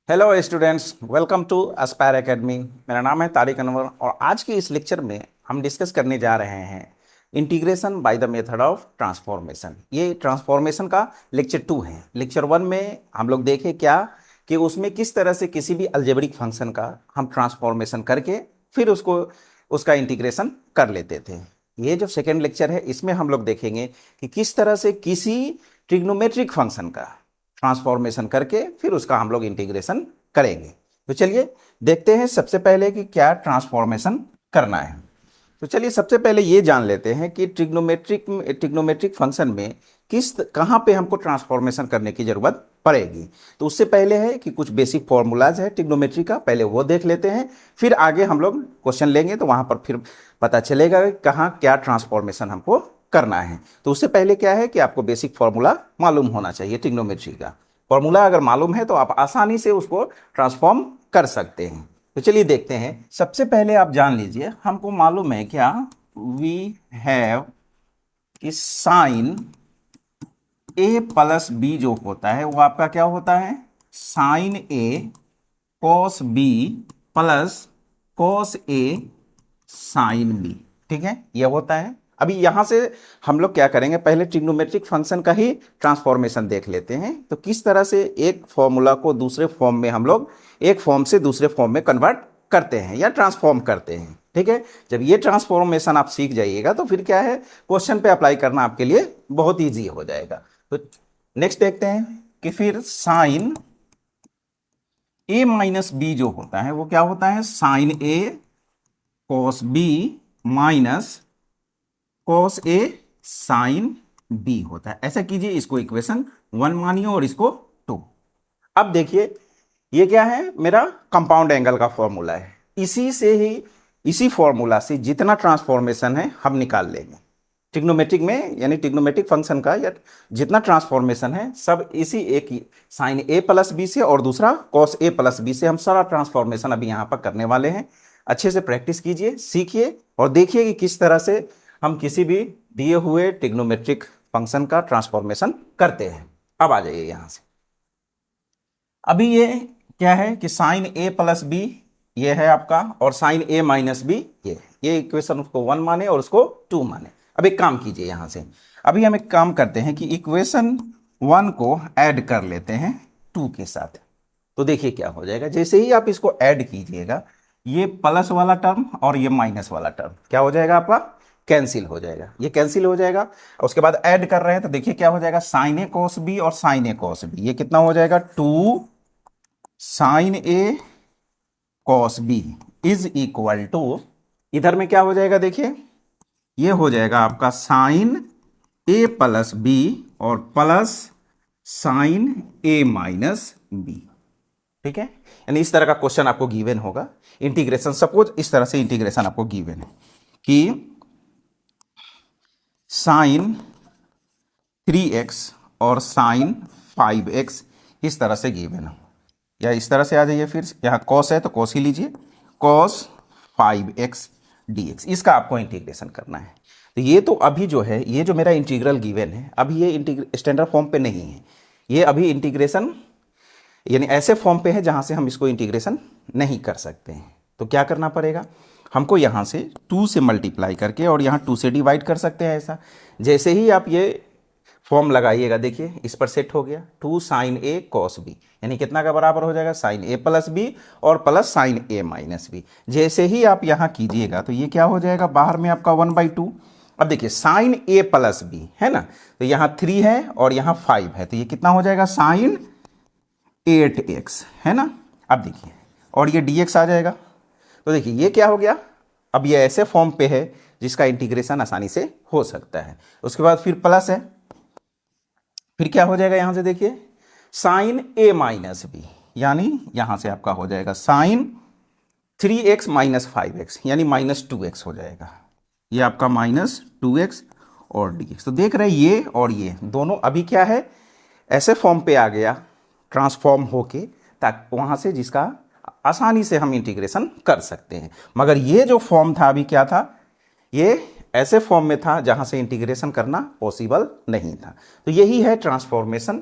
Hello students, welcome to Aspire Academy. मेरा नाम है तारिक अनवर और आज के इस लेक्चर में हम डिस्कस करने जा रहे हैं integration by the method of transformation. ये ट्रांसफॉर्मेशन का लेक्चर 2 है। लेक्चर 1 में हम लोग देखे क्या कि उसमें किस तरह से किसी भी अलजेब्रिक फंक्शन का हम ट्रांसफॉर्मेशन करके फिर उसका इंटीग्रेशन कर लेते थे। ये जो सेकेंड लेक्चर है इसमें हम लोग देखेंगे कि किस तरह से किसी ट्रिग्नोमेट्रिक फंक्शन का ट्रांसफॉर्मेशन करके फिर उसका हम लोग इंटीग्रेशन करेंगे। तो चलिए देखते हैं सबसे पहले कि क्या ट्रांसफॉर्मेशन करना है। तो चलिए सबसे पहले ये जान लेते हैं कि ट्रिग्नोमेट्रिक फंक्शन में कहाँ पे हमको ट्रांसफॉर्मेशन करने की जरूरत पड़ेगी। तो उससे पहले है कि कुछ बेसिक फॉर्मूलाज है ट्रिग्नोमेट्री का, पहले वो देख लेते हैं, फिर आगे हम लोग क्वेश्चन लेंगे तो वहाँ पर फिर पता चलेगा कि कहाँ क्या ट्रांसफॉर्मेशन हमको करना है। तो उससे पहले क्या है कि आपको बेसिक फॉर्मूला मालूम होना चाहिए। ट्रिग्नोमेट्री का फॉर्मूला अगर मालूम है तो आप आसानी से उसको ट्रांसफॉर्म कर सकते हैं। तो चलिए देखते हैं। सबसे पहले आप जान लीजिए, हमको मालूम है क्या, वी हैव कि साइन ए प्लस बी जो होता है वो आपका क्या होता है, sign A cos B plus cos A sine B. ठीक है, ये होता है। अभी यहां से हम लोग क्या करेंगे, पहले ट्रिग्नोमेट्रिक फंक्शन का ही ट्रांसफॉर्मेशन देख लेते हैं। तो किस तरह से एक फॉर्मूला को दूसरे फॉर्म में हम लोग एक फॉर्म से दूसरे फॉर्म में कन्वर्ट करते हैं या ट्रांसफॉर्म करते हैं। ठीक है, जब ये ट्रांसफॉर्मेशन आप सीख जाइएगा तो फिर क्या है, क्वेश्चन पे अप्लाई करना आपके लिए बहुत ईजी हो जाएगा। तो नेक्स्ट देखते हैं कि फिर साइन ए माइनस बी जो होता है वो क्या होता है, sign A cos B minus cos A sine B होता है। ऐसा कीजिए, इसको इक्वेशन 1 मानिए और इसको 2। अब देखिए ये क्या है, मेरा कंपाउंड एंगल का फॉर्मूला है। इसी फॉर्मूला से जितना ट्रांसफॉर्मेशन है हम निकाल लेंगे ट्रिग्नोमेट्रिक में, यानी ट्रिग्नोमेट्रिक फंक्शन का या जितना ट्रांसफॉर्मेशन है सब इसी एक साइन ए प्लस बी से और दूसरा कॉस ए प्लस बी से हम सारा ट्रांसफॉर्मेशन अभी यहाँ पर करने वाले हैं। अच्छे से प्रैक्टिस कीजिए, सीखिए और देखिए कि किस तरह से हम किसी भी दिए हुए ट्रिग्नोमेट्रिक फंक्शन का ट्रांसफॉर्मेशन करते हैं। अब आ जाइए यहां से। अभी ये क्या है कि साइन ए प्लस बी ये है आपका और साइन ए माइनस बी ये इक्वेशन उसको 1 माने और उसको 2 माने। अब एक काम कीजिए यहां से, अभी हम एक काम करते हैं कि इक्वेशन 1 को ऐड कर लेते हैं 2 के साथ। तो देखिए क्या हो जाएगा, जैसे ही आप इसको ऐड कीजिएगा ये प्लस वाला टर्म और ये माइनस वाला टर्म क्या हो जाएगा, आपका कैंसिल हो जाएगा। ये कैंसिल हो जाएगा। उसके बाद ऐड कर रहे हैं तो देखिए क्या हो जाएगा, साइन ए कॉस बी और साइन ए कॉस बी, ये कितना हो जाएगा 2 sine A cos B is equal to, इधर में क्या हो जाएगा देखिए, ये हो जाएगा आपका साइन ए प्लस बी और plus sine A minus B. ठीक है, यानी इस तरह का क्वेश्चन आपको गिवन होगा। इंटीग्रेशन सपोज इस तरह से इंटीग्रेशन आपको गिवन है कि साइन 3x और साइन 5x इस तरह से गिवन हो, या इस तरह से आ जाइए। फिर यहाँ कॉस है तो कॉस ही लीजिए, कॉस 5x dx, इसका आपको इंटीग्रेशन करना है। तो ये तो अभी जो है, ये जो मेरा इंटीग्रल गिवन है अभी ये स्टैंडर्ड फॉर्म पे नहीं है, ये अभी इंटीग्रेशन यानी ऐसे फॉर्म पे है जहाँ से हम इसको इंटीग्रेशन नहीं कर सकते हैं। तो क्या करना पड़ेगा, हमको यहाँ से 2 से मल्टीप्लाई करके और यहाँ 2 से डिवाइड कर सकते हैं। ऐसा जैसे ही आप ये फॉर्म लगाइएगा देखिए इस पर सेट हो गया 2 साइन ए कॉस बी, यानी कितना का बराबर हो जाएगा, साइन ए प्लस बी और plus sine A minus B. जैसे ही आप यहाँ कीजिएगा तो ये क्या हो जाएगा, बाहर में आपका 1/2। अब देखिए साइन ए प्लस बी है ना, तो यहाँ 3 है और यहाँ 5 है, तो ये कितना हो जाएगा साइन 8x है ना। अब देखिए और ये dx आ जाएगा। तो देखिए ये क्या हो गया, अब ये ऐसे फॉर्म पे है जिसका इंटीग्रेशन आसानी से हो सकता है। उसके बाद फिर प्लस है, फिर क्या हो जाएगा यहाँ से देखिए साइन ए माइनस बी, यानी यहाँ से आपका हो जाएगा साइन 3x माइनस 5x यानी माइनस 2x हो जाएगा। ये आपका माइनस 2x और dx। तो देख रहे हैं ये और ये दोनों अभी क्या है, ऐसे फॉर्म पे आ गया ट्रांसफॉर्म होके, ताकि वहाँ से जिसका आसानी से हम इंटीग्रेशन कर सकते हैं। मगर ये जो फॉर्म था अभी क्या था, ये ऐसे फॉर्म में था जहाँ से इंटीग्रेशन करना पॉसिबल नहीं था। तो यही है ट्रांसफॉर्मेशन।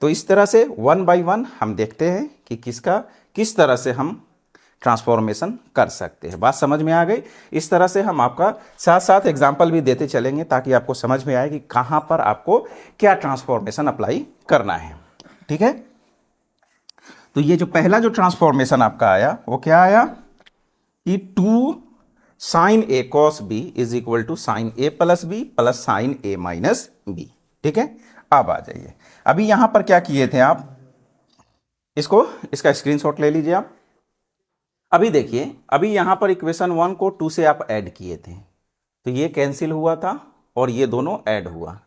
तो इस तरह से 1 बाय 1 हम देखते हैं कि किस तरह से हम ट्रांसफॉर्मेशन कर सकते हैं। बात समझ में आ गई। इस तरह से हम आपका साथ साथ एग्जाम्पल भी देते चलेंगे ताकि आपको समझ में आए कि कहाँ पर आपको क्या ट्रांसफॉर्मेशन अप्लाई करना है। ठीक है, तो ये जो पहला जो ट्रांसफॉर्मेशन आपका आया वो क्या आया कि 2 sine A cos B is equal to sine A plus B plus sine A minus B. ठीक है, अब आ जाइए। अभी यहां पर क्या किए थे आप, इसका स्क्रीनशॉट ले लीजिए आप। अभी देखिए, अभी यहां पर इक्वेशन 1 को 2 से आप ऐड किए थे तो ये कैंसिल हुआ था और ये दोनों ऐड हुआ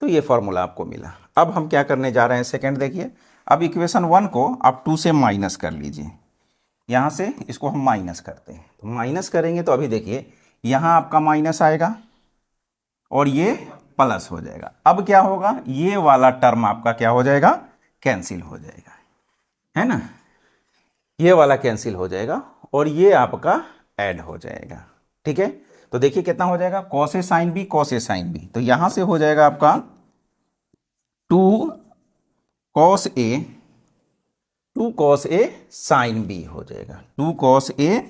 तो ये फॉर्मूला आपको मिला। अब हम क्या करने जा रहे हैं, सेकंड देखिए। अब इक्वेशन 1 को आप 2 से माइनस कर लीजिए, यहां से इसको हम माइनस करते हैं तो माइनस करेंगे तो अभी देखिए यहां आपका माइनस आएगा और ये प्लस हो जाएगा। अब क्या होगा, ये वाला टर्म आपका क्या हो जाएगा, कैंसिल हो जाएगा, है ना, ये वाला कैंसिल हो जाएगा और ये आपका ऐड हो जाएगा। ठीक है, तो देखिए कितना हो जाएगा, cos A sine B cos A sine B, तो यहां से हो जाएगा आपका 2 कॉस ए साइन बी हो जाएगा। 2 कॉस ए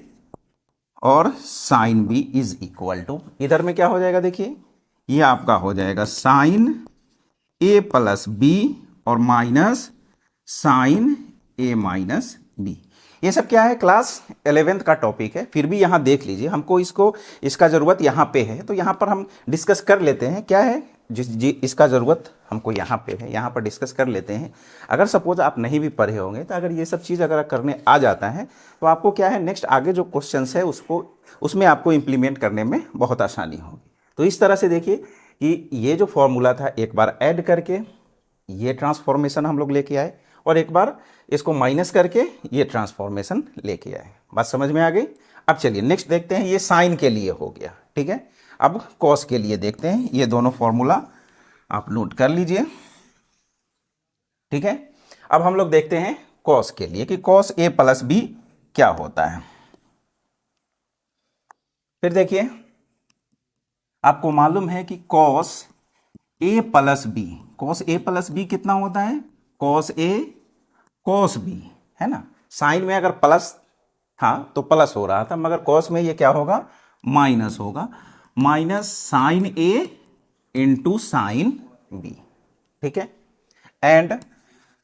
और sine B is equal to, इधर में क्या हो जाएगा देखिए, ये आपका हो जाएगा साइन ए प्लस बी और minus sine A minus B. ये सब क्या है, क्लास 11th का टॉपिक है, फिर भी यहाँ देख लीजिए, हमको इसका ज़रूरत यहाँ पे है तो यहाँ पर हम डिस्कस कर लेते हैं। क्या है इसका ज़रूरत हमको यहाँ पे है, यहाँ पर डिस्कस कर लेते हैं। अगर सपोज आप नहीं भी पढ़े होंगे तो अगर ये सब चीज़ अगर करने आ जाता है तो आपको क्या है, नेक्स्ट आगे जो क्वेश्चंस है उसमें आपको इम्प्लीमेंट करने में बहुत आसानी होगी। तो इस तरह से देखिए कि ये जो फॉर्मूला था एक बार ऐड करके ये ट्रांसफॉर्मेशन हम लोग लेके आए और एक बार इसको माइनस करके ये ट्रांसफॉर्मेशन लेके आए। बात समझ में आ गई। अब चलिए नेक्स्ट देखते हैं, ये साइन के लिए हो गया। ठीक है, अब कॉस के लिए देखते हैं, ये दोनों फॉर्मूला आप नोट कर लीजिए। ठीक है, अब हम लोग देखते हैं कॉस के लिए कि कॉस ए प्लस बी क्या होता है। फिर देखिए आपको मालूम है कि कॉस ए प्लस बी कितना होता है, कॉस ए कॉस बी, है ना। साइन में अगर प्लस था तो प्लस हो रहा था, मगर कॉस में ये क्या होगा, माइनस होगा, माइनस साइन ए इंटू साइन बी। ठीक है, एंड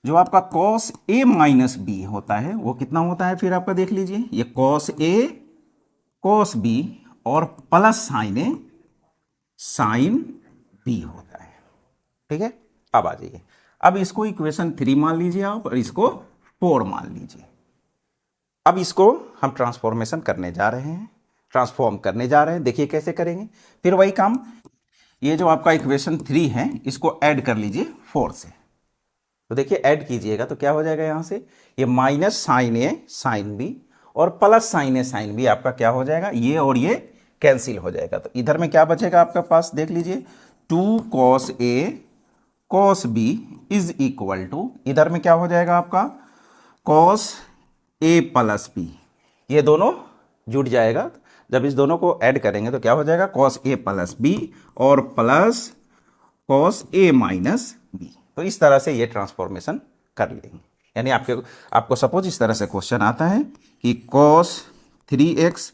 जो आपका कॉस ए माइनस बी होता है वो कितना होता है, फिर आपका देख लीजिए, ये कॉस ए कॉस बी और plus sine A sine B होता है। ठीक है, अब आ जाइए, अब इसको इक्वेशन 3 मान लीजिए आप और इसको 4 मान लीजिए। अब इसको हम ट्रांसफॉर्म करने जा रहे हैं। देखिए कैसे करेंगे, फिर वही काम, ये जो आपका इक्वेशन 3 है इसको ऐड कर लीजिए 4 से। तो देखिए ऐड कीजिएगा तो क्या हो जाएगा, यहां से ये minus sine A sine B और plus sine A sine B आपका क्या हो जाएगा, ये और ये कैंसिल हो जाएगा। तो इधर में क्या बचेगा आपके पास, देख लीजिए 2 cos A cos B is equal to, इधर में क्या हो जाएगा आपका कॉस ए प्लस बी, ये दोनों जुड़ जाएगा। जब इस दोनों को ऐड करेंगे तो क्या हो जाएगा, कॉस ए प्लस बी और plus cos A minus B. तो इस तरह से ये ट्रांसफॉर्मेशन कर लेंगे। यानी आपको सपोज इस तरह से क्वेश्चन आता है कि कॉस 3x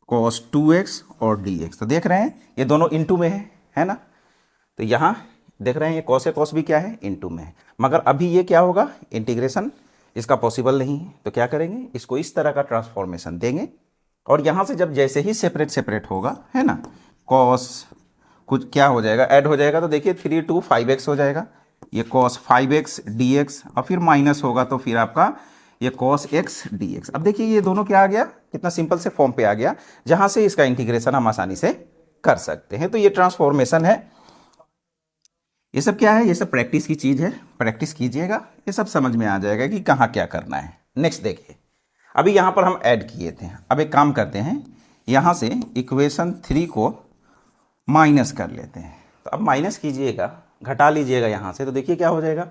कॉस 2x और dx, तो देख रहे हैं ये दोनों इनटू में है ना। तो यहाँ देख रहे हैं ये कॉस ए कॉस बी क्या है, इनटू में है, मगर अभी ये क्या होगा, इंटीग्रेशन इसका पॉसिबल नहीं है। तो क्या करेंगे, इसको इस तरह का ट्रांसफॉर्मेशन देंगे और यहाँ से जब जैसे ही सेपरेट होगा, है ना, कॉस कुछ क्या हो जाएगा, ऐड हो जाएगा। तो देखिए 3 2 5x हो जाएगा, ये कॉस 5x dx और फिर माइनस होगा तो फिर आपका ये कॉस x dx। अब देखिए ये दोनों क्या आ गया, कितना सिंपल से फॉर्म पे आ गया जहां से इसका इंटीग्रेशन हम आसानी से कर सकते हैं। तो ये ट्रांसफॉर्मेशन है। ये सब क्या है, ये सब प्रैक्टिस की चीज़ है, प्रैक्टिस कीजिएगा, ये सब समझ में आ जाएगा कि कहाँ क्या करना है। नेक्स्ट देखिए, अभी यहाँ पर हम ऐड किए थे, अब एक काम करते हैं, यहाँ से इक्वेशन 3 को माइनस कर लेते हैं। तो अब माइनस कीजिएगा, घटा लीजिएगा यहाँ से, तो देखिए क्या हो जाएगा,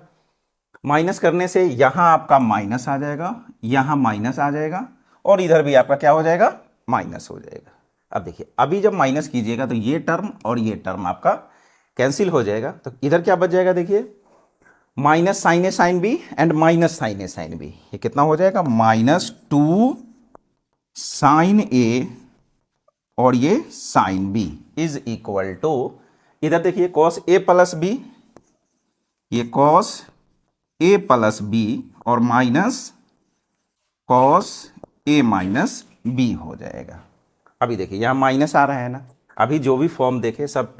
माइनस करने से यहाँ आपका माइनस आ जाएगा, यहाँ माइनस आ जाएगा और इधर भी आपका क्या हो जाएगा, माइनस हो जाएगा। अब देखिए अभी जब माइनस कीजिएगा तो ये टर्म और ये टर्म आपका कैंसिल हो जाएगा। तो इधर क्या बच जाएगा, देखिए minus sine A sine B and minus sine A sine B, ये कितना हो जाएगा, -2 साइन ए और ये sine B is equal to, इधर देखिए कॉस ए प्लस बी, ये कॉस ए प्लस बी और minus cos A minus B हो जाएगा। अभी देखिए यहाँ माइनस आ रहा है ना, अभी जो भी फॉर्म देखे सब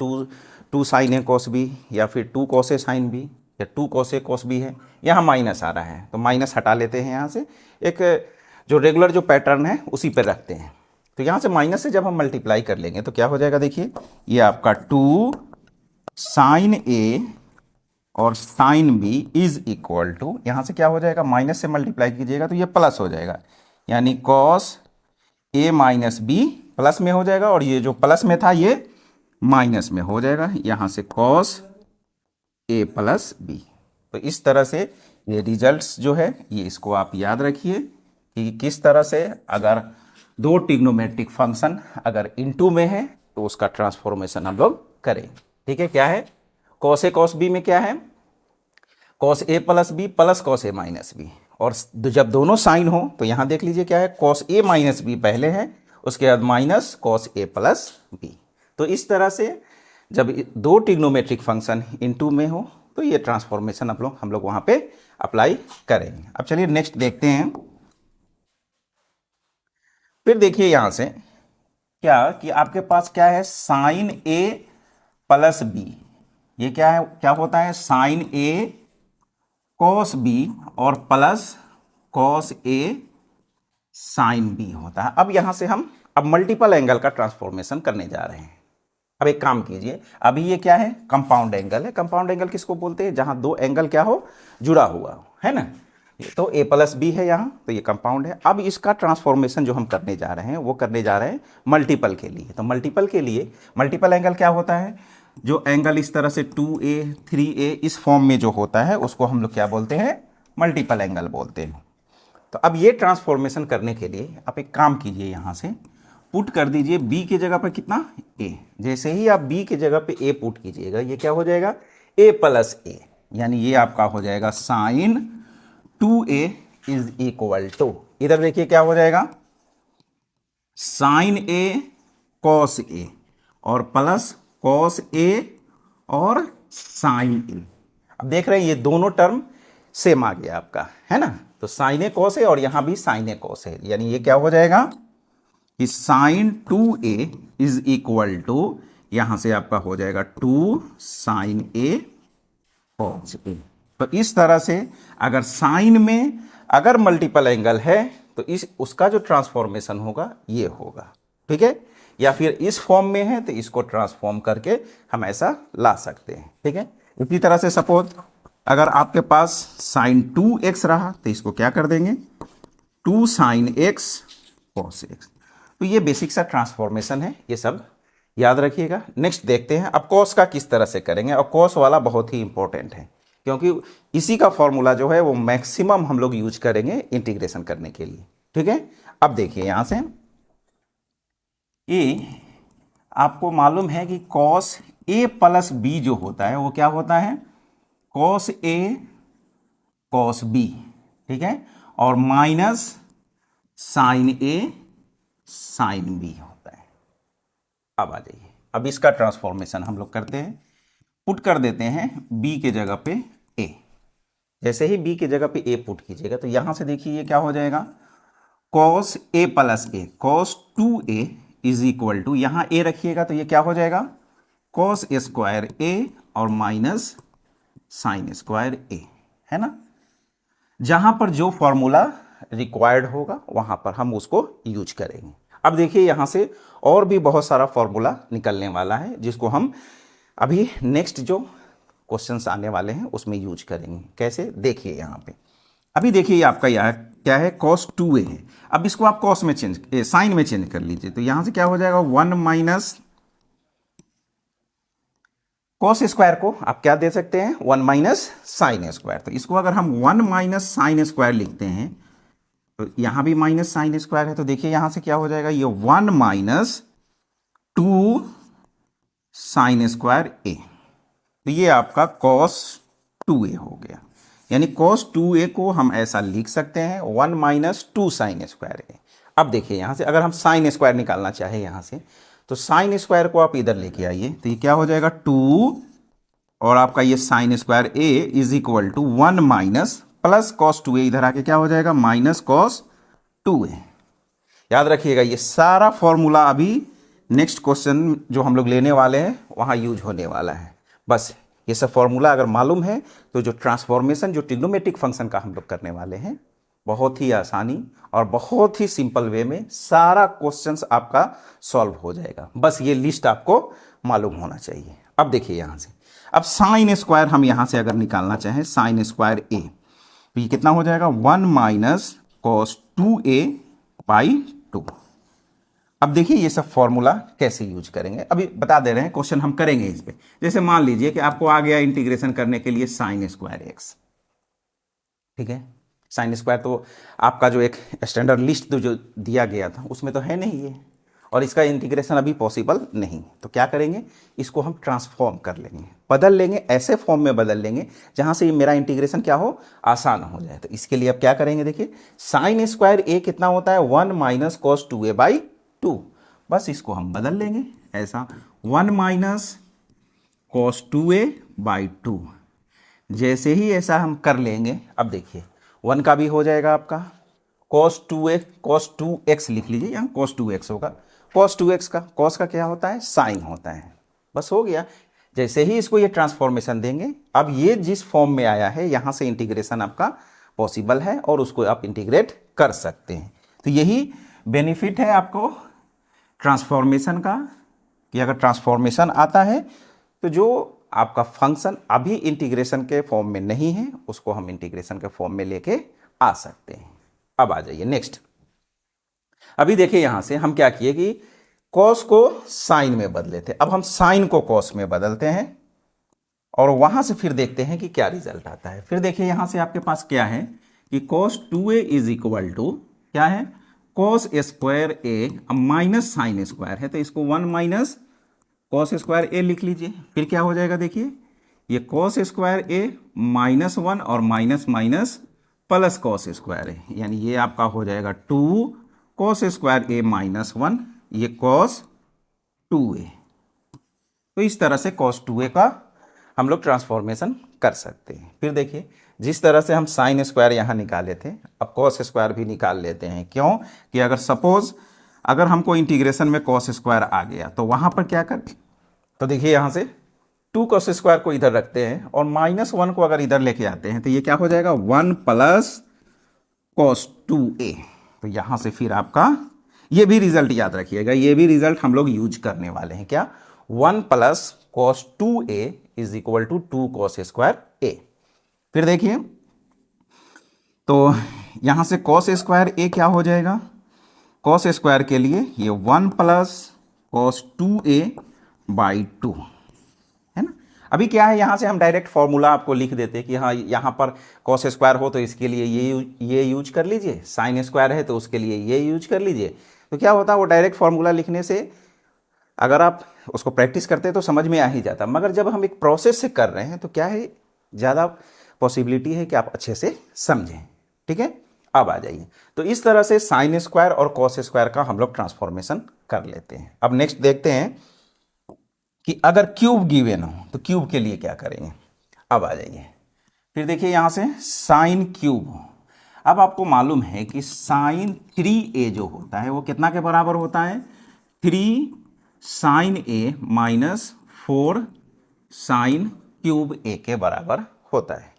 two sine A cos B या फिर 2 कॉस ए साइन बी या 2 कॉस ए कॉस बी है, यहाँ माइनस आ रहा है तो माइनस हटा लेते हैं यहाँ से, एक जो रेगुलर जो पैटर्न है उसी पर रखते हैं। तो यहाँ से माइनस से जब हम मल्टीप्लाई कर लेंगे तो क्या हो जाएगा, देखिए ये आपका 2 साइन ए और sine B is equal to, यहाँ से क्या हो जाएगा, माइनस से मल्टीप्लाई कीजिएगा तो ये प्लस हो जाएगा, यानी cos A minus B plus में हो जाएगा और ये जो प्लस में था ये माइनस में हो जाएगा, यहाँ से कॉस ए प्लस बी। तो इस तरह से ये रिजल्ट्स जो है ये इसको आप याद रखिए कि किस तरह से अगर दो ट्रिग्नोमेट्रिक फंक्शन अगर इनटू में है तो उसका ट्रांसफॉर्मेशन हम लोग करें। ठीक है, क्या है, कॉस ए कॉस बी में क्या है, cos A plus B plus cos A minus B, और जब दोनों साइन हो तो यहाँ देख लीजिए क्या है, कॉस ए माइनस बी पहले है, उसके बाद minus cos A plus B. तो इस तरह से जब दो ट्रिग्नोमेट्रिक फंक्शन इनटू में हो तो ये ट्रांसफॉर्मेशन हम लोग वहाँ पे अप्लाई करेंगे। अब चलिए नेक्स्ट देखते हैं। फिर देखिए यहाँ से क्या कि आपके पास क्या है, साइन ए प्लस बी, ये क्या है, क्या होता है, साइन ए कॉस बी और plus cos A sine B होता है। अब यहां से हम अब मल्टीपल एंगल का ट्रांसफॉर्मेशन करने जा रहे हैं। अब एक काम कीजिए, अभी ये क्या है, कंपाउंड एंगल है। कंपाउंड एंगल किसको बोलते हैं, जहां दो एंगल क्या हो, जुड़ा हुआ हो, है ना। तो ए प्लस बी है यहाँ, तो ये कंपाउंड है। अब इसका ट्रांसफॉर्मेशन जो हम करने जा रहे हैं वो करने जा रहे हैं मल्टीपल के लिए। तो मल्टीपल के लिए मल्टीपल एंगल क्या होता है, जो एंगल इस तरह से 2a 3a इस फॉर्म में जो होता है उसको हम लोग क्या बोलते हैं, मल्टीपल एंगल बोलते हैं। तो अब ये ट्रांसफॉर्मेशन करने के लिए आप एक काम कीजिए, यहाँ से पुट कर दीजिए b की जगह पर कितना, a। जैसे ही आप b की जगह पे a पुट कीजिएगा ये क्या हो जाएगा, a प्लस a, यानी ये आपका हो जाएगा sign 2a is equal to, इधर देखिए क्या हो जाएगा, साइन a कॉस a और प्लस कॉस a और साइन a। अब देख रहे हैं ये दोनों टर्म सेम आ गया आपका, है ना। तो साइन ए कॉस ए और यहां भी साइन ए कॉस ए, यानी ये क्या हो जाएगा कि sign 2a is equal to, यहां से आपका हो जाएगा 2 साइन ए कॉस ए। तो इस तरह से अगर साइन में अगर मल्टीपल एंगल है तो इस उसका जो ट्रांसफॉर्मेशन होगा ये होगा, ठीक है। या फिर इस फॉर्म में है तो इसको ट्रांसफॉर्म करके हम ऐसा ला सकते हैं, ठीक है। इसी तरह से सपोज अगर आपके पास साइन 2x रहा तो इसको क्या कर देंगे, 2 साइन x कॉस x। तो ये बेसिक सा ट्रांसफॉर्मेशन है, ये सब याद रखिएगा। नेक्स्ट देखते हैं अब कॉस का किस तरह से करेंगे, और कॉस वाला बहुत ही इंपॉर्टेंट है क्योंकि इसी का फॉर्मूला जो है वो मैक्सिमम हम लोग यूज करेंगे इंटीग्रेशन करने के लिए, ठीक है। अब देखिए यहां से ये आपको मालूम है कि कॉस ए प्लस बी जो होता है वो क्या होता है, कॉस ए कॉस बी, ठीक है, और minus sine A sine B होता है। अब आ जाइए, अब इसका ट्रांसफॉर्मेशन हम लोग करते हैं, पुट कर देते हैं b के जगह पे a। जैसे ही b की जगह पे a पुट कीजिएगा तो यहां से देखिए ये क्या हो जाएगा, cos a plus a cos 2a is equal to, यहां a रखिएगा तो ये क्या हो जाएगा, cos स्क्वायर a और माइनस साइन स्क्वायर a, है ना। जहां पर जो फॉर्मूला रिक्वायर्ड होगा वहां पर हम उसको यूज करेंगे। अब देखिए यहां से और भी बहुत सारा फॉर्मूला निकलने वाला है जिसको हम अभी नेक्स्ट जो क्वेश्चंस आने वाले हैं उसमें यूज करेंगे। कैसे, देखिए यहाँ पे अभी देखिए आपका यहाँ क्या है, cos 2a है। अब इसको आप cos में साइन में चेंज कर लीजिए तो यहां से क्या हो जाएगा, 1 माइनस कॉस स्क्वायर को आप क्या दे सकते हैं, 1 माइनस साइन स्क्वायर। तो इसको अगर हम 1 माइनस साइन स्क्वायर लिखते हैं तो यहां भी माइनस साइन स्क्वायर है, तो देखिए यहां से क्या हो जाएगा, ये 1 माइनस 2 साइन स्क्वायर ए। तो ये आपका cos 2a हो गया। यानी cos 2a को हम ऐसा लिख सकते हैं 1 माइनस 2 साइन स्क्वायर ए। अब देखिए यहाँ से अगर हम साइन स्क्वायर निकालना चाहें यहाँ से, तो साइन स्क्वायर को आप इधर लेके आइए, तो ये क्या हो जाएगा 2 और आपका ये sine square A is equal to 1 minus plus cos 2a, इधर आके क्या हो जाएगा माइनस कॉस 2a। याद रखिएगा ये सारा फॉर्मूला अभी नेक्स्ट क्वेश्चन जो हम लोग लेने वाले हैं वहाँ यूज होने वाला है। बस ये सब फॉर्मूला अगर मालूम है तो जो ट्रांसफॉर्मेशन जो ट्रिग्नोमेट्रिक फंक्शन का हम लोग करने वाले हैं बहुत ही आसानी और बहुत ही सिंपल वे में सारा क्वेश्चंस आपका सॉल्व हो जाएगा। बस ये लिस्ट आपको मालूम होना चाहिए। अब देखिए यहाँ से, अब साइन स्क्वायर हम यहाँ से अगर निकालना चाहें साइन स्क्वायर ए, तो ये कितना हो जाएगा 1 माइनस कॉस 2a बाई 2। अब देखिए ये सब फॉर्मूला कैसे यूज करेंगे अभी बता दे रहे हैं, क्वेश्चन हम करेंगे इस पे। जैसे मान लीजिए कि आपको आ गया इंटीग्रेशन करने के लिए साइन स्क्वायर एक्स, ठीक है। साइन स्क्वायर तो आपका जो एक स्टैंडर्ड लिस्ट तो जो दिया गया था उसमें तो है नहीं ये, और इसका इंटीग्रेशन अभी पॉसिबल नहीं। तो क्या करेंगे, इसको हम ट्रांसफॉर्म कर लेंगे, बदल लेंगे, ऐसे फॉर्म में बदल लेंगे जहां से मेरा इंटीग्रेशन क्या हो, आसान हो जाए। तो इसके लिए अब क्या करेंगे, देखिए साइन स्क्वायर ए कितना होता है 1 माइनस कॉस 2a बाई 2। बस इसको हम बदल लेंगे ऐसा 1 माइनस कॉस 2a बाई 2। जैसे ही ऐसा हम कर लेंगे, अब देखिए 1 का भी हो जाएगा आपका cos 2x लिख लीजिए, यहाँ cos 2x होगा। cos 2x का cos का क्या होता है, साइन होता है। बस हो गया। जैसे ही इसको ये ट्रांसफॉर्मेशन देंगे, अब ये जिस फॉर्म में आया है यहाँ से इंटीग्रेशन आपका पॉसिबल है और उसको आप इंटीग्रेट कर सकते हैं। तो यही बेनिफिट है आपको ट्रांसफॉर्मेशन का कि अगर ट्रांसफॉर्मेशन आता है तो जो आपका फंक्शन अभी इंटीग्रेशन के फॉर्म में नहीं है उसको हम इंटीग्रेशन के फॉर्म में लेके आ सकते हैं। अब आ जाइए नेक्स्ट। अभी देखिए यहां से हम क्या किए कि कॉस को साइन में बदले थे, अब हम साइन को कॉस में बदलते हैं और वहां से फिर देखते हैं कि क्या रिजल्ट आता है। फिर देखिए यहां से आपके पास क्या है कि cos 2a is equal to क्या है, cos स्क्वायर ए माइनस साइन स्क्वायर है, तो इसको 1 माइनस कॉस स्क्वायर ए लिख लीजिए। फिर क्या हो जाएगा, देखिए ये कॉस स्क्वायर ए माइनस 1 और minus minus plus cos square a, यानी ये आपका हो जाएगा 2 कॉस स्क्वायर ए माइनस 1, ये कॉस 2a। तो इस तरह से कॉस 2a का हम लोग ट्रांसफॉर्मेशन कर सकते हैं। फिर देखिए जिस तरह से हम साइन स्क्वायर यहाँ निकाले थे, अब कॉस स्क्वायर भी निकाल लेते हैं। क्यों कि अगर सपोज अगर हमको इंटीग्रेशन में कॉस स्क्वायर आ गया तो वहां पर क्या कर, तो देखिए यहां से 2 कॉस स्क्वायर को इधर रखते हैं और माइनस 1 को अगर इधर लेके आते हैं तो ये क्या हो जाएगा 1 प्लस कॉस 2a। तो यहां से फिर आपका ये भी रिजल्ट याद रखिएगा, ये भी रिजल्ट हम लोग यूज करने वाले हैं। क्या 1 plus cos 2a is equal to 2 cos square a। फिर देखिए तो यहां से कॉस स्क्वायर a क्या हो जाएगा, कॉस स्क्वायर के लिए ये 1 प्लस कॉस 2a बाई 2 है ना। अभी क्या है यहाँ से हम डायरेक्ट फॉर्मूला आपको लिख देते कि हाँ यहाँ पर कॉस स्क्वायर हो तो इसके लिए ये यूज कर लीजिए, साइन स्क्वायर है तो उसके लिए ये यूज कर लीजिए। तो क्या होता है वो डायरेक्ट फॉर्मूला लिखने से अगर आप उसको प्रैक्टिस करते हैं तो समझ में आ ही जाता, मगर जब हम एक प्रोसेस से कर रहे हैं तो क्या है ज़्यादा पॉसिबिलिटी है कि आप अच्छे से समझें। ठीक है, अब आ जाइए। तो इस तरह से साइन स्क्वायर और कॉस स्क्वायर का हम लोग ट्रांसफॉर्मेशन कर लेते हैं। अब नेक्स्ट देखते हैं कि अगर क्यूब गिवन हो तो क्यूब के लिए क्या करेंगे। अब आ जाइए, फिर देखिए यहां से साइन क्यूब हो। अब आपको मालूम है कि साइन 3a जो होता है वो कितना के बराबर होता है, 3 sine a minus 4 sine cube a के बराबर होता है।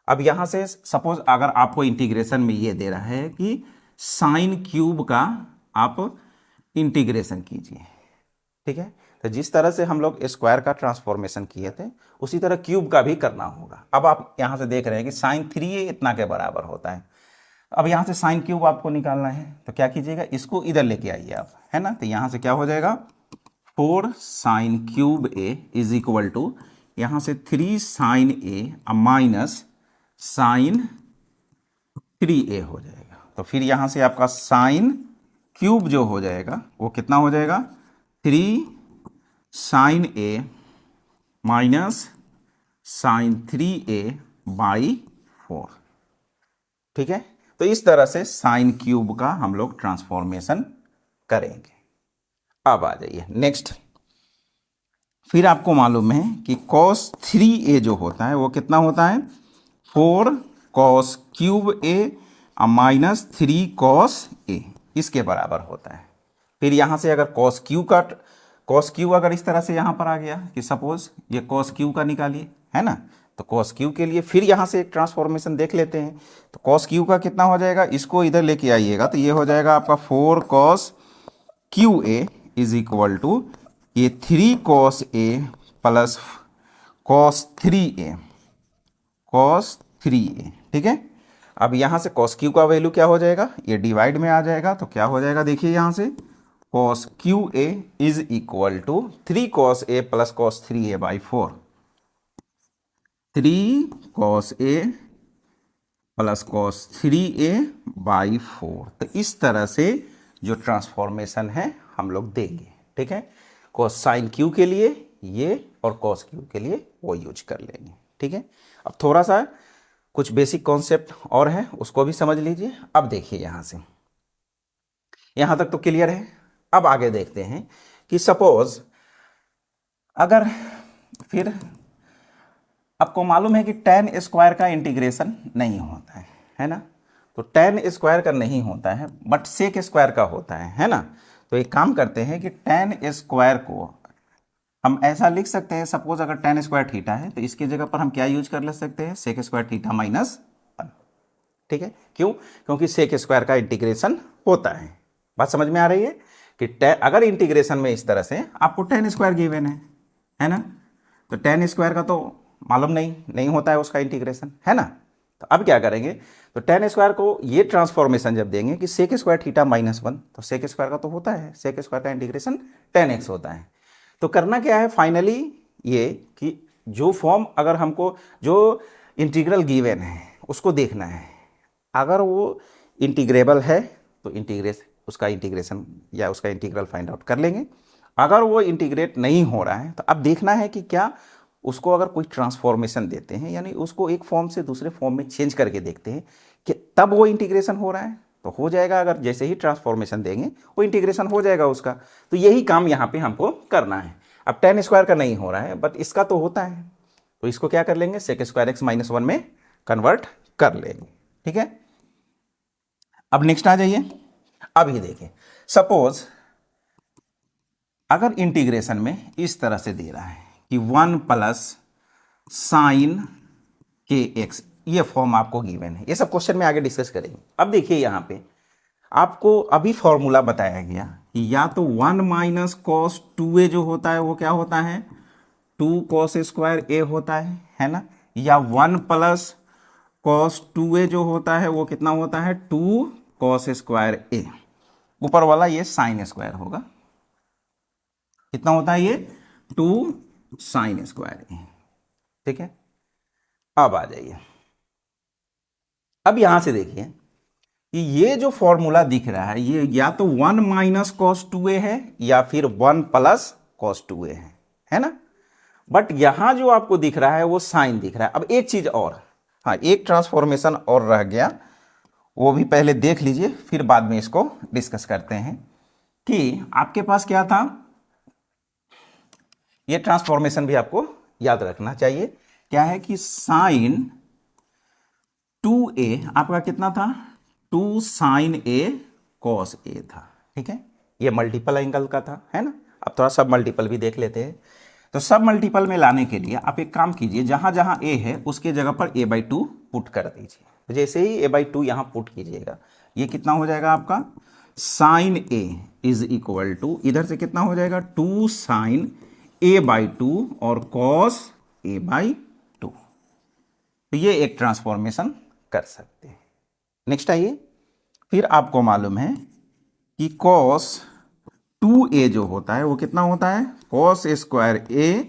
अब यहां से सपोज अगर आपको इंटीग्रेशन में ये दे रहा है कि साइन क्यूब का आप इंटीग्रेशन कीजिए, ठीक है। तो जिस तरह से हम लोग स्क्वायर का ट्रांसफॉर्मेशन किए थे उसी तरह क्यूब का भी करना होगा। अब आप यहां से देख रहे हैं कि साइन 3a इतना के बराबर होता है। अब यहां से साइन क्यूब आपको निकालना है तो क्या कीजिएगा, इसको इधर लेके आइए आप, है ना। तो यहां से क्या हो जाएगा 4 sine cube a is equal to यहां से 3 sine a minus sine 3a हो जाएगा। तो फिर यहां से आपका साइन क्यूब जो हो जाएगा वो कितना हो जाएगा, 3 sine a minus sine 3a by 4। ठीक है, तो इस तरह से साइन क्यूब का हम लोग ट्रांसफॉर्मेशन करेंगे। अब आ जाइए नेक्स्ट। फिर आपको मालूम है कि cos 3a जो होता है वो कितना होता है, 4 cos cube a minus 3 cos a, इसके बराबर होता है। फिर यहाँ से अगर cos q अगर इस तरह से यहाँ पर आ गया कि सपोज ये cos q का निकालिए, है ना, तो cos q के लिए फिर यहाँ से एक ट्रांसफॉर्मेशन देख लेते हैं। तो cos q का कितना हो जाएगा, इसको इधर लेके आइएगा तो ये हो जाएगा आपका 4 cos QA is equal to ये 3 cos A plus cos 3A, ठीक है। अब यहाँ से cos Q का वैल्यू क्या हो जाएगा, ये डिवाइड में आ जाएगा, तो क्या हो जाएगा देखिए यहाँ से cos QA is equal to 3 cos A plus cos 3A by 4, 3 cos A plus cos 3A by 4। तो इस तरह से जो ट्रांसफॉर्मेशन है हम लोग देंगे। ठीक है, cos साइन क्यू के लिए ये और cos क्यू के लिए वो यूज कर लेंगे। ठीक है, अब थोड़ा सा कुछ बेसिक कॉन्सेप्ट और है उसको भी समझ लीजिए। अब देखिए यहाँ से यहाँ तक तो क्लियर है। अब आगे देखते हैं कि सपोज अगर फिर आपको मालूम है कि tan स्क्वायर का इंटीग्रेशन नहीं होता है ना, तो tan स्क्वायर का नहीं होता है बट सेक स्क्वायर का होता है ना। तो एक काम करते हैं कि tan स्क्वायर को हम ऐसा लिख सकते हैं, सपोज अगर tan स्क्वायर थीटा है तो इसके जगह पर हम क्या यूज कर ले सकते हैं, सेक स्क्वायर थीटा माइनस 1। ठीक है, क्यों, क्योंकि सेक स्क्वायर का इंटीग्रेशन होता है। बात समझ में आ रही है कि अगर इंटीग्रेशन में इस तरह से आपको tan स्क्वायर गिवन है ना, तो tan स्क्वायर का तो मालूम नहीं होता है उसका इंटीग्रेशन, है ना। तो अब क्या करेंगे, तो tan स्क्वायर को ये ट्रांसफॉर्मेशन जब देंगे कि सेक स्क्वायर थीटा माइनस 1, तो सेक स्क्वायर का तो होता है, सेक स्क्वायर का इंटीग्रेशन tan x होता है। तो करना क्या है फाइनली ये कि जो फॉर्म अगर हमको जो इंटीग्रल गिवन है उसको देखना है, अगर वो इंटीग्रेबल है तो उसका इंटीग्रेशन या उसका इंटीग्रल फाइंड आउट कर लेंगे। अगर वो इंटीग्रेट नहीं हो रहा है तो अब देखना है कि क्या उसको अगर कोई ट्रांसफॉर्मेशन देते हैं, यानी उसको एक फॉर्म से दूसरे फॉर्म में चेंज करके देखते हैं कि तब वो इंटीग्रेशन हो रहा है तो हो जाएगा। अगर जैसे ही ट्रांसफॉर्मेशन देंगे वो इंटीग्रेशन हो जाएगा उसका। तो यही काम यहाँ पे हमको करना है। अब tan स्क्वायर का नहीं हो रहा है बट इसका तो होता है, तो इसको क्या कर लेंगे, सेक स्क्वायर एक्स माइनस 1 में कन्वर्ट कर लेंगे। ठीक है, अब नेक्स्ट आ जाइए। अब ये देखिए सपोज अगर इंटीग्रेशन में इस तरह से दे रहा है कि 1 प्लस साइन के एक्स, ये फॉर्म आपको गिवन है। ये सब क्वेश्चन में आगे डिस्कस करेंगे। अब देखिए यहाँ पे आपको अभी फॉर्मूला बताया गया कि या तो 1 माइनस कॉस 2a जो होता है वो क्या होता है, 2 कॉस स्क्वायर a होता है ना, या 1 प्लस कॉस 2a जो होता है वो कितना होता है, 2 कॉस स्क्वायर a, ऊपर वाला ये साइन स्क्वायर होगा, कितना होता है ये 2 साइन स्क्वायर a। ठीक है, अब आ जाइए। अब यहां से देखिए कि ये जो फॉर्मूला दिख रहा है ये या तो 1 माइनस कॉस 2a है या फिर 1 प्लस कॉस 2a है ना। बट यहां जो आपको दिख रहा है वो साइन दिख रहा है। अब एक चीज और, हाँ एक ट्रांसफॉर्मेशन और रह गया, वो भी पहले देख लीजिए फिर बाद में इसको डिस्कस करते हैं। कि आपके पास क्या था, ये ट्रांसफॉर्मेशन भी आपको याद रखना चाहिए। क्या है कि साइन 2a आपका कितना था, 2 साइन a कॉस a था। ठीक है, ये मल्टीपल एंगल का था, है ना। अब थोड़ा सब मल्टीपल भी देख लेते हैं। तो सब मल्टीपल में लाने के लिए आप एक काम कीजिए, जहां जहां a है उसके जगह पर a/2 पुट कर दीजिए। तो जैसे ही a/2 यहां पुट कीजिएगा ये कितना हो जाएगा आपका, sine a is equal to, इधर से कितना हो जाएगा 2 साइन a/2 और कॉस a/2। तो ये एक ट्रांसफॉर्मेशन कर सकते हैं। नेक्स्ट आइए, फिर आपको मालूम है कि cos 2a जो होता है वो कितना होता है, cos स्क्वायर a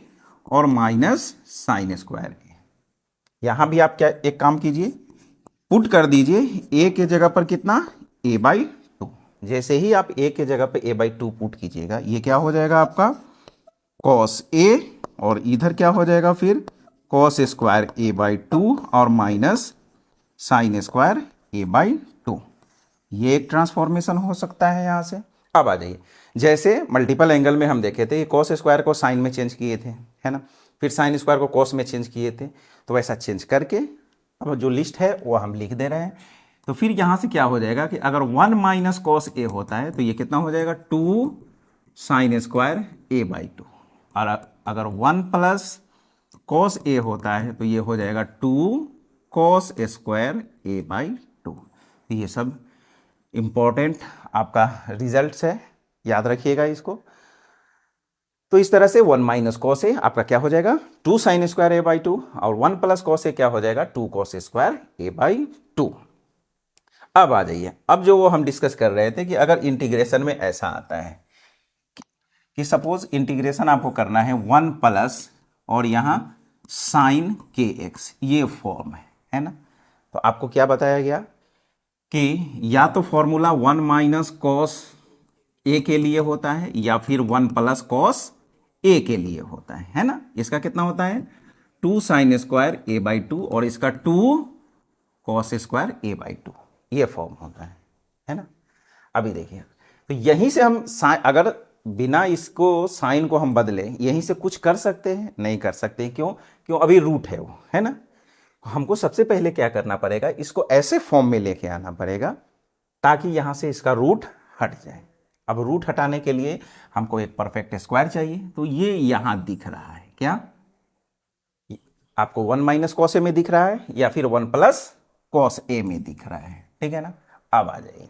और माइनस साइन स्क्वायर a। यहां भी आप क्या एक काम कीजिए, पुट कर दीजिए a के जगह पर कितना, a/2। जैसे ही आप a के जगह पे a/2 पुट कीजिएगा ये क्या हो जाएगा आपका cos a, और इधर क्या हो जाएगा फिर cos स्क्वायर a/2 और minus sine square A by two. ये एक ट्रांसफॉर्मेशन हो सकता है यहाँ से। अब आ जाइए, जैसे मल्टीपल एंगल में हम देखे थे, कॉस स्क्वायर को साइन में चेंज किए थे, है ना, फिर साइन स्क्वायर को कॉस में चेंज किए थे, तो वैसा चेंज करके अब जो लिस्ट है वो हम लिख दे रहे हैं। तो फिर यहाँ से क्या हो जाएगा कि अगर 1 माइनस कॉस ए होता है तो ये कितना हो जाएगा, 2 sine square A by two. और अगर 1 प्लस कॉस ए होता है तो ये हो जाएगा 2 cos square A by two. ये सब इम्पोर्टेंट आपका रिजल्ट्स है, याद रखिएगा इसको। तो इस तरह से 1 माइनस कॉस ए आपका क्या हो जाएगा, 2 sine square A by two, और 1 प्लस कॉस ए क्या हो जाएगा, 2 cos square A by two. अब आ जाइए, अब जो वो हम डिस्कस कर रहे थे कि अगर इंटीग्रेशन में ऐसा आता है कि सपोज इंटीग्रेशन आपको करना है 1 प्लस और यहाँ साइन के एक्स, ये फॉर्म है ना, तो आपको क्या बताया गया कि या तो फॉर्मूला 1 माइनस कॉस ए के लिए होता है या फिर 1 प्लस कॉस ए के लिए होता है ना। इसका कितना होता है, 2 sine square A by two और इसका 2 cos square A by two, ये फॉर्म होता है ना। अभी देखिए, तो यहीं से हम अगर बिना इसको साइन को हम बदले यहीं से कुछ कर सकते हैं, नहीं कर सकते। क्यों अभी रूट है वो, है ना। हमको सबसे पहले क्या करना पड़ेगा, इसको ऐसे फॉर्म में लेके आना पड़ेगा ताकि यहां से इसका रूट हट जाए। अब रूट हटाने के लिए हमको एक परफेक्ट स्क्वायर चाहिए, तो ये यहां दिख रहा है क्या, आपको 1 माइनस कॉस ए में दिख रहा है या फिर 1 प्लस कॉस ए में दिख रहा है, ठीक है ना। अब आ जाइए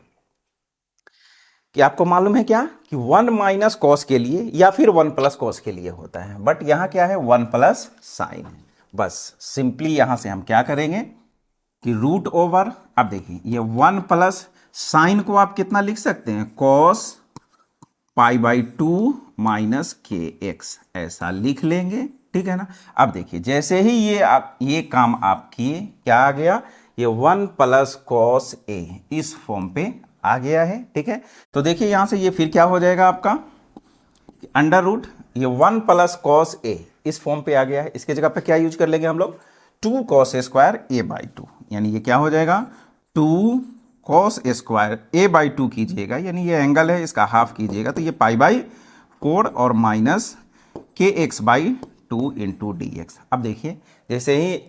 कि आपको मालूम है क्या कि 1 माइनस कॉस के लिए या फिर 1 प्लस कॉस के लिए होता है, बट यहां क्या है, 1 प्लस साइन है। बस सिंपली यहां से हम क्या करेंगे कि रूट ओवर, अब देखिए ये 1 प्लस साइन को आप कितना लिख सकते हैं, कॉस पाई बाई 2 माइनस के एक्स, ऐसा लिख लेंगे, ठीक है ना। अब देखिए जैसे ही ये काम आप किए, क्या आ गया, ये 1 प्लस कॉस ए इस फॉर्म पे आ गया है, ठीक है। तो देखिए यहां से ये फिर क्या हो जाएगा आपका अंडर रूट, ये 1 प्लस कॉस ए इस फॉर्म पे आ गया है। इसके जगह पे क्या यूज कर लेंगे हम लोग, 2 cos square A by two, यानी ये क्या हो जाएगा, 2 cos square A by two कीजिएगा, यानी ये एंगल है इसका हाफ कीजिएगा, तो ये पाई बाई 4 और माइनस के x by 2 into D x. अब देखिए जैसे ही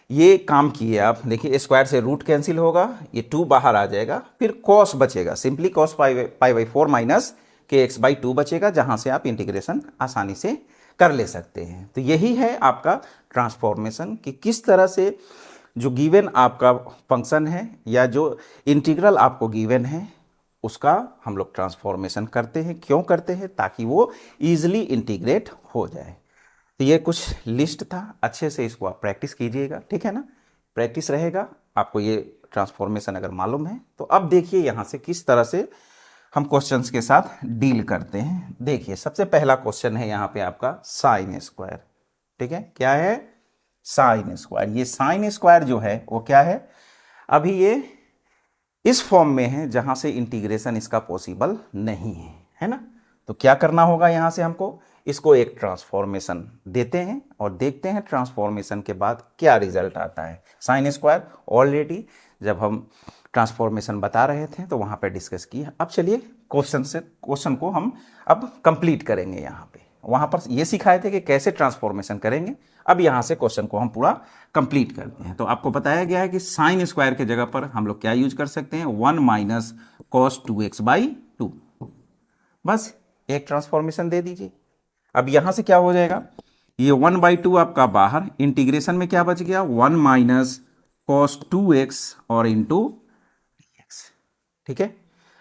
ये काम किए आप, देखिए स्क्वायर से रूट कैंसिल होगा, ये 2 बाहर आ जाएगा, फिर कॉस बचेगा, simply cos pi by 4 minus के एक्स बाई 2 बचेगा, जहां से आप इंटीग्रेशन आसानी से कर ले सकते हैं। तो यही है आपका ट्रांसफॉर्मेशन कि किस तरह से जो गिवन आपका फंक्शन है या जो इंटीग्रल आपको गिवन है उसका हम लोग ट्रांसफॉर्मेशन करते हैं। क्यों करते हैं, ताकि वो ईजिली इंटीग्रेट हो जाए। तो ये कुछ लिस्ट था, अच्छे से इसको आप प्रैक्टिस कीजिएगा, ठीक है ना। प्रैक्टिस रहेगा, आपको ये ट्रांसफॉर्मेशन अगर मालूम है तो अब देखिए यहाँ से किस तरह से हम क्वेश्चंस के साथ डील करते हैं। देखिए सबसे पहला क्वेश्चन है यहाँ पे आपका साइन स्क्वायर, ठीक है, क्या है, साइन स्क्वायर। ये साइन स्क्वायर जो है वो क्या है, अभी ये इस फॉर्म में है जहां से इंटीग्रेशन इसका पॉसिबल नहीं है ना। तो क्या करना होगा, यहां से हमको इसको एक ट्रांसफॉर्मेशन देते हैं और देखते हैं ट्रांसफॉर्मेशन के बाद क्या रिजल्ट आता है। साइन स्क्वायर ऑलरेडी जब हम ट्रांसफॉर्मेशन बता रहे थे तो वहां पे डिस्कस किया। अब चलिए क्वेश्चन को हम अब कंप्लीट करेंगे। यहाँ पे वहां पर ये सिखाए थे कि कैसे ट्रांसफॉर्मेशन करेंगे, अब यहाँ से क्वेश्चन को हम पूरा कंप्लीट करते हैं। तो आपको बताया गया है कि साइन स्क्वायर के जगह पर हम लोग क्या यूज कर सकते हैं, 1 माइनस कॉस 2x बाई 2, बस एक ट्रांसफॉर्मेशन दे दीजिए। अब यहां से क्या हो जाएगा, ये 1/2 आपका बाहर, इंटीग्रेशन में क्या बच गया, 1 माइनस कॉस 2x और इंटू dx, ठीक है।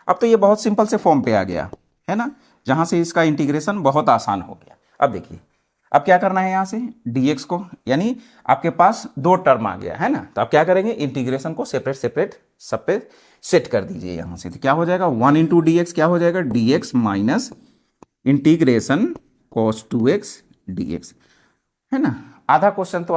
अब तो ये बहुत सिंपल से फॉर्म पे आ गया है ना, जहां से इसका इंटीग्रेशन बहुत आसान हो गया। अब देखिए अब क्या करना है, यहां से dx को, यानी आपके पास 2 टर्म आ गया है ना, तो आप क्या करेंगे, इंटीग्रेशन को सेपरेट सब पे सेट कर दीजिए यहां से। तो क्या हो जाएगा, 1 इंटू डी एक्स, क्या हो जाएगा, dx minus integration cos 2x dx, है ना। आधा क्वेश्चन तो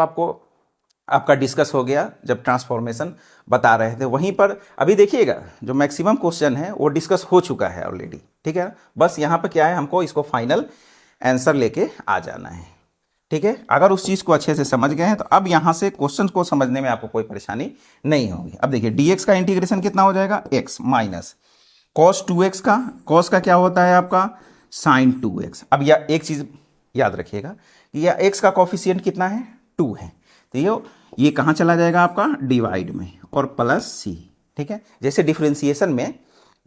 आपका डिस्कस हो गया जब ट्रांसफॉर्मेशन बता रहे थे। वहीं पर अभी देखिएगा जो मैक्सिमम क्वेश्चन है वो डिस्कस हो चुका है ऑलरेडी, ठीक है। बस यहाँ पर क्या है, हमको इसको फाइनल आंसर लेके आ जाना है। ठीक है, अगर उस चीज़ को अच्छे से समझ गए हैं तो अब यहाँ से क्वेश्चन को समझने में आपको कोई परेशानी नहीं होगी। अब देखिए dx का इंटीग्रेशन कितना हो जाएगा, x माइनस cos 2x का, cos का क्या होता है आपका sin 2x। अब या एक चीज़ याद रखिएगा कि यह x का कॉफिशिएंट कितना है, 2 है, तो ये कहाँ चला जाएगा आपका डिवाइड में और प्लस c। ठीक है, जैसे डिफरेंशिएशन में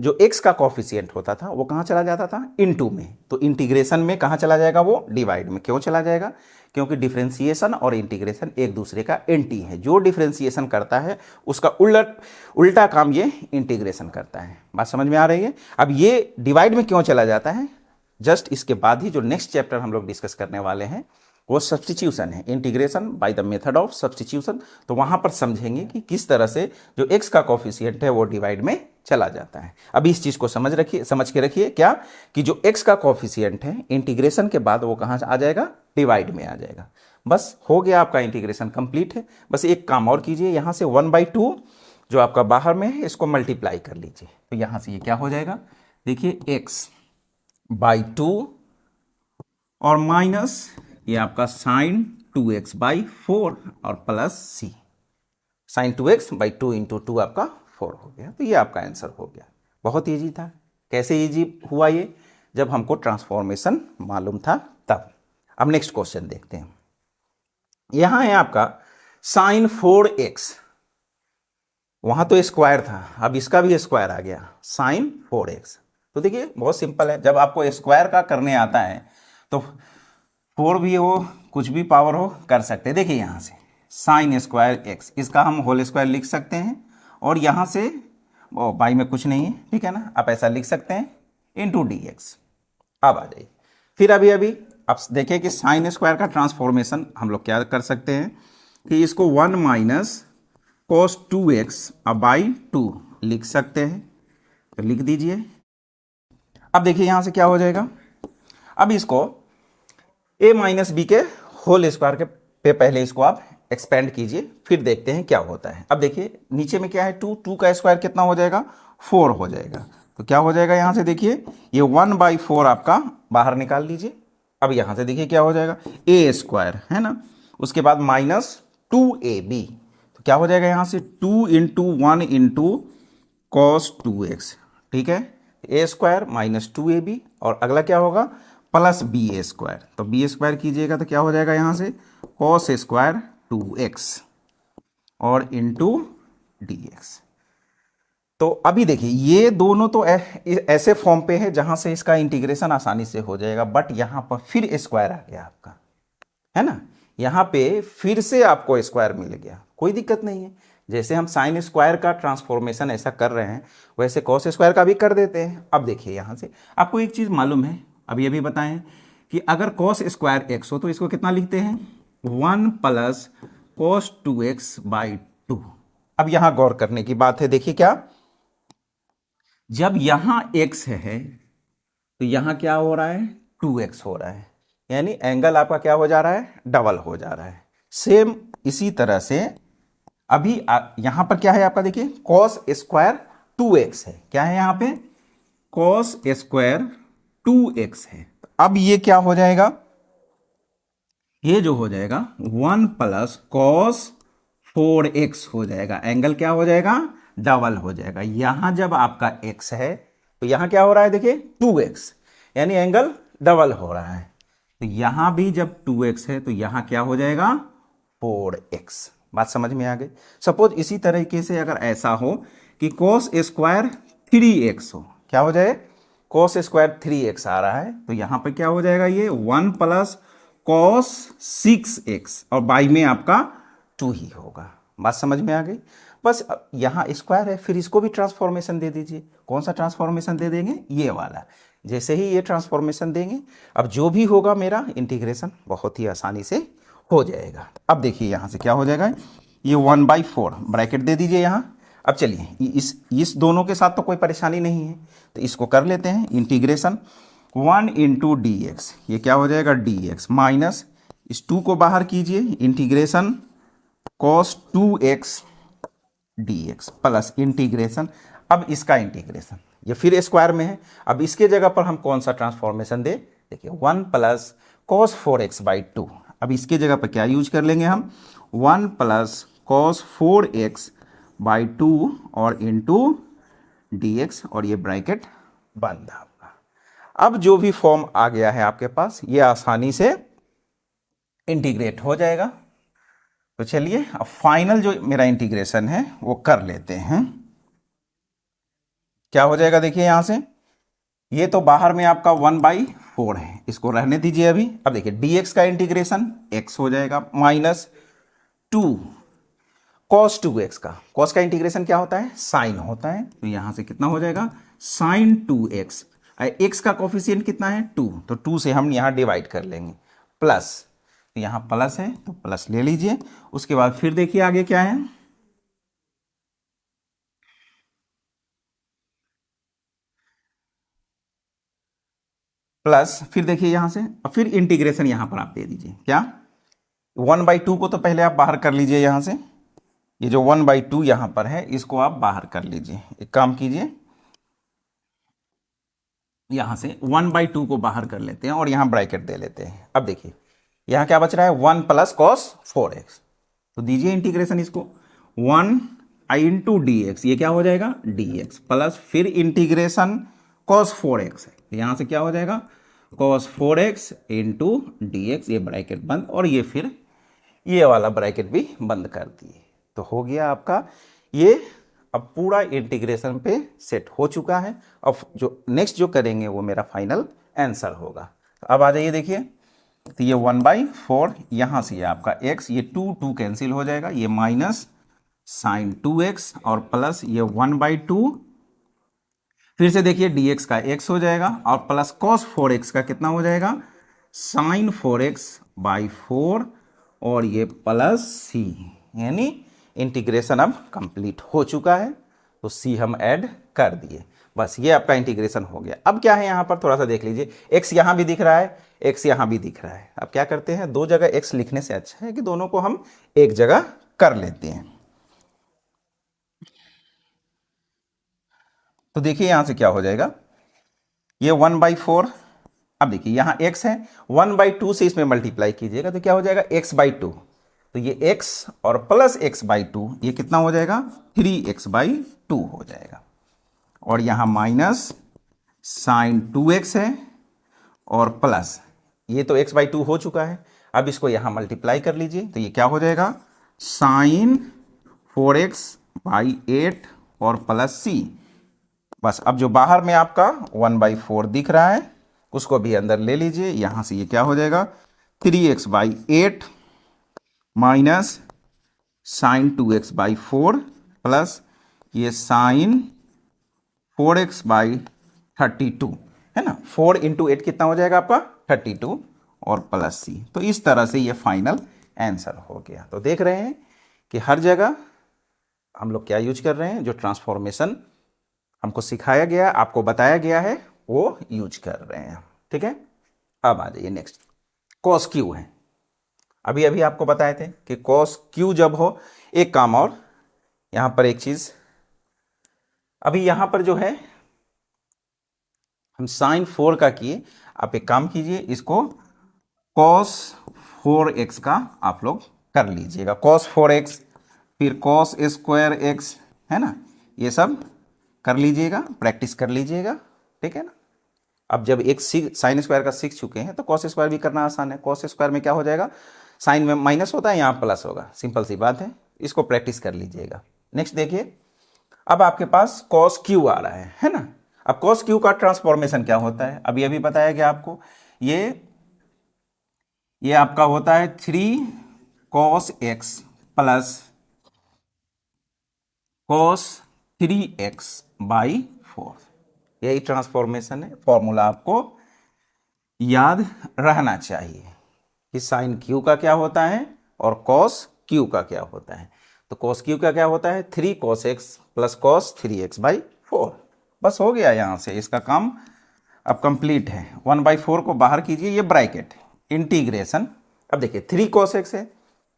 जो x का कॉफिशिएंट होता था वो कहाँ चला जाता था, इनटू में, तो इंटीग्रेशन में कहाँ चला जाएगा, वो डिवाइड में। क्यों चला जाएगा, क्योंकि डिफरेंशिएशन और इंटीग्रेशन एक दूसरे का एंटी है। जो डिफरेंशिएशन करता है उसका उल्टा काम ये इंटीग्रेशन करता है। बात समझ में आ रही है। अब ये डिवाइड में क्यों चला जाता है, जस्ट इसके बाद ही जो नेक्स्ट चैप्टर हम लोग डिस्कस करने वाले हैं वो सब्स्टिट्यूशन है, integration by the method of substitution. तो वहां पर समझेंगे कि किस तरह से जो x का कॉफिशिएंट है वो डिवाइड में चला जाता है। अब इस चीज को समझ के रखिए क्या, कि जो x का कॉफिशिएंट है इंटीग्रेशन के बाद वो कहां आ जाएगा, डिवाइड में आ जाएगा। बस हो गया, आपका इंटीग्रेशन कंप्लीट है। बस एक काम और कीजिए, यहां से 1/2 जो आपका बाहर में है इसको मल्टीप्लाई कर लीजिए, तो यहां से ये क्या हो जाएगा, देखिए x/2 और माइनस ये आपका sin 2x/4 और plus c, sin 2x/2 into 2 आपका 4 हो गया। तो ये आपका आंसर हो गया। बहुत ईजी था। कैसे ईजी हुआ ये, जब हमको ट्रांसफॉर्मेशन मालूम था तब। अब नेक्स्ट क्वेश्चन देखते हैं। यहां है आपका sin 4x, वहां तो स्क्वायर था, अब इसका भी स्क्वायर आ गया sin 4x। तो देखिए बहुत सिंपल है, जब आपको स्क्वायर का करने आता है तो 4 भी हो कुछ भी पावर हो कर सकते हैं। देखिए यहाँ से साइन स्क्वायर x, इसका हम होल स्क्वायर लिख सकते हैं, और यहाँ से बाई में कुछ नहीं है, ठीक है ना, आप ऐसा लिख सकते हैं इंटू dx। अब आ जाइए फिर अभी अब देखिए कि साइन स्क्वायर का ट्रांसफॉर्मेशन हम लोग क्या कर सकते हैं कि इसको 1 माइनस cos 2x/2 लिख सकते हैं, तो लिख दीजिए। अब देखिए यहाँ से क्या हो जाएगा, अब इसको a माइनस बी के होल स्क्वायर के पे पहले इसको आप एक्सपेंड कीजिए, फिर देखते हैं क्या होता है। अब देखिए नीचे में क्या है, 2 का स्क्वायर कितना हो जाएगा, 4 हो जाएगा। तो क्या हो जाएगा यहाँ से, देखिए ये 1/4 आपका बाहर निकाल लीजिए। अब यहाँ से देखिए क्या हो जाएगा, a स्क्वायर है ना, उसके बाद माइनस 2ab, तो क्या हो जाएगा यहाँ से 2 × 1 × cos 2x, ठीक है, a स्क्वायर माइनस 2ab, और अगला क्या होगा प्लस बी स्क्वायर। तो बी स्क्वायर कीजिएगा तो क्या हो जाएगा यहाँ से cos स्क्वायर 2x और इंटू dx। तो अभी देखिए ये दोनों तो ऐसे फॉर्म पे है जहां से इसका इंटीग्रेशन आसानी से हो जाएगा, बट यहां पर फिर स्क्वायर आ गया आपका, है ना, यहां पे फिर से आपको स्क्वायर मिल गया, कोई दिक्कत नहीं है। जैसे हम साइन स्क्वायर का ट्रांसफॉर्मेशन ऐसा कर रहे हैं वैसे कॉस स्क्वायर का भी कर देते हैं। अब देखिए यहाँ से आपको एक चीज़ मालूम है, अभी अभी बताएं कि अगर cos स्क्वायर x हो तो इसको कितना लिखते हैं, 1 + cos 2x/2। अब यहां गौर करने की बात है, देखिए क्या, जब यहां x है तो यहां क्या हो रहा है, 2x हो रहा है, यानी एंगल आपका क्या हो जा रहा है, डबल हो जा रहा है। सेम इसी तरह से अभी यहां पर क्या है आपका, देखिए cos स्क्वायर 2x है, क्या है यहां पे cos स्क्वायर 2x है। अब ये क्या हो जाएगा, ये जो हो जाएगा 1 + cos 4x हो जाएगा, एंगल क्या हो जाएगा, डबल हो जाएगा। यहां जब आपका x है तो यहां क्या हो रहा है, देखिए 2x, यानी एंगल डबल हो रहा है। तो यहां भी जब 2x है तो यहां क्या हो जाएगा 4x। बात समझ में आ गई। सपोज इसी तरीके से अगर ऐसा हो कि cos स्क्वायर 3x हो, क्या हो जाए, cos स्क्वायर 3x आ रहा है, तो यहां पे क्या हो जाएगा, ये 1 + cos 6x और बाई में आपका 2 ही होगा। बात समझ में आ गई। बस यहां स्क्वायर है, फिर इसको भी ट्रांसफॉर्मेशन दे दीजिए। कौन सा ट्रांसफॉर्मेशन दे देंगे, ये वाला। जैसे ही ये ट्रांसफॉर्मेशन देंगे, अब जो भी होगा मेरा इंटीग्रेशन बहुत ही आसानी से हो जाएगा। अब देखिए यहां से क्या हो जाएगा, ये 1/4 ब्रैकेट दे दीजिए यहां। अब चलिए इस दोनों के साथ तो कोई परेशानी नहीं है, तो इसको कर लेते हैं इंटीग्रेशन 1 × dx, ये क्या हो जाएगा dx, माइनस इस 2 को बाहर कीजिए, integration cos 2x dx plus integration, अब इसका इंटीग्रेशन, ये फिर स्क्वायर में है। अब इसके जगह पर हम कौन सा ट्रांसफॉर्मेशन दे, देखिए 1 + cos 4x/2। अब इसके जगह पर क्या यूज कर लेंगे हम, 1 प्लस कॉस 4x बाई 2 और इंटू dx, और ये ब्रैकेट बंद आपका। अब जो भी फॉर्म आ गया है आपके पास, ये आसानी से इंटीग्रेट हो जाएगा। तो चलिए अब फाइनल जो मेरा इंटीग्रेशन है वो कर लेते हैं। क्या हो जाएगा देखिए यहां से, ये तो बाहर में आपका 1/4 है, इसको रहने दीजिए अभी। अब देखिए dx का इंटीग्रेशन x हो जाएगा माइनस 2 cos 2x का, cos का इंटीग्रेशन क्या होता है, साइन होता है, तो यहां से कितना हो जाएगा साइन 2x। x का कोफिशिएंट कितना है 2, तो 2 से हम यहां डिवाइड कर लेंगे, प्लस, तो यहां प्लस है तो प्लस ले लीजिए। उसके बाद फिर देखिए आगे क्या है, प्लस, फिर देखिए यहां से, और फिर इंटीग्रेशन यहां पर आप दे दीजिए क्या, 1/2 को तो पहले आप बाहर कर लीजिए यहां से, ये जो 1/2 यहां पर है इसको आप बाहर कर लीजिए। एक काम कीजिए, यहां से 1/2 को बाहर कर लेते हैं और यहां ब्रैकेट दे लेते हैं। अब देखिए यहां क्या बच रहा है, 1 प्लस कॉस 4x, तो दीजिए इंटीग्रेशन इसको, 1 आई इंटू डी एक्स, ये क्या हो जाएगा dx, प्लस फिर इंटीग्रेशन कॉस 4x है, तो यहां से क्या हो जाएगा cos 4x into D x, ये ब्रैकेट बंद, और ये फिर ये वाला ब्रैकेट भी बंद कर दिए। तो हो गया आपका ये, अब पूरा इंटीग्रेशन पे सेट हो चुका है। अब जो नेक्स्ट जो करेंगे वो मेरा फाइनल आंसर होगा। तो अब आ जाइए देखिए, तो ये 1/4, यहाँ से ये आपका x, ये 2 कैंसिल हो जाएगा, ये माइनस साइन 2x और प्लस ये 1/2, फिर से देखिए dx का x हो जाएगा और प्लस cos 4x का कितना हो जाएगा साइन 4x/4 और ये प्लस c, यानी इंटीग्रेशन अब कंप्लीट हो चुका है। तो c हम ऐड कर दिए, बस ये आपका इंटीग्रेशन हो गया। अब क्या है यहाँ पर थोड़ा सा देख लीजिए, x यहाँ भी दिख रहा है, x यहाँ भी दिख रहा है। अब क्या करते हैं, दो जगह x लिखने से अच्छा है कि दोनों को हम एक जगह कर लेते हैं। तो देखिए यहां से क्या हो जाएगा, ये 1/4, अब देखिए यहाँ x है, 1/2 से इसमें मल्टीप्लाई कीजिएगा तो क्या हो जाएगा x/2, तो ये x और प्लस x/2, ये कितना हो जाएगा 3x/2 हो जाएगा, और यहाँ माइनस साइन 2x है और प्लस, ये तो x/2 हो चुका है, अब इसको यहाँ मल्टीप्लाई कर लीजिए तो ये क्या हो जाएगा साइन 4x/8 और प्लस c। बस अब जो बाहर में आपका 1/4 दिख रहा है उसको भी अंदर ले लीजिए, यहां से ये क्या हो जाएगा 3x/8 minus sine 2x/4 plus ये साइन 4x/32 है ना, 4 इंटू 8 कितना हो जाएगा आपका 32 और प्लस c। तो इस तरह से ये फाइनल आंसर हो गया। तो देख रहे हैं कि हर जगह हम लोग क्या यूज कर रहे हैं, जो ट्रांसफॉर्मेशन हमको सिखाया गया, आपको बताया गया है, वो यूज कर रहे हैं। ठीक है, अब आ जाइए नेक्स्ट, कॉस क्यू है। अभी अभी आपको बताए थे कि कॉस क्यू जब हो, एक काम और यहां पर एक चीज, अभी यहां पर जो है हम साइन 4 का किए, आप एक काम कीजिए, इसको कॉस 4x का आप लोग कर लीजिएगा, कॉस 4x, फिर कॉस स्क्वायर x, है ना, ये सब कर लीजिएगा, प्रैक्टिस कर लीजिएगा। ठीक है ना, अब जब एक साइन स्क्वायर का सीख चुके हैं तो कॉस स्क्वायर भी करना आसान है। कॉस स्क्वायर में क्या हो जाएगा, साइन में माइनस होता है, यहाँ प्लस होगा, सिंपल सी बात है, इसको प्रैक्टिस कर लीजिएगा। नेक्स्ट देखिए, अब आपके पास कॉस क्यू आ रहा है ना। अब कॉस क्यू का ट्रांसफॉर्मेशन क्या होता है, अभी अभी बताया गया आपको, ये आपका होता है 3 cos x plus cos 3x/4, यही ट्रांसफॉर्मेशन है। फॉर्मूला आपको याद रहना चाहिए कि साइन क्यू का क्या होता है और कॉस क्यू का क्या होता है। तो कॉस क्यू का क्या होता है 3 cos x plus cos 3x/4। बस हो गया, यहां से इसका काम अब कंप्लीट है। 1/4 को बाहर कीजिए, ये ब्रैकेट इंटीग्रेशन, अब देखिए 3 cos x है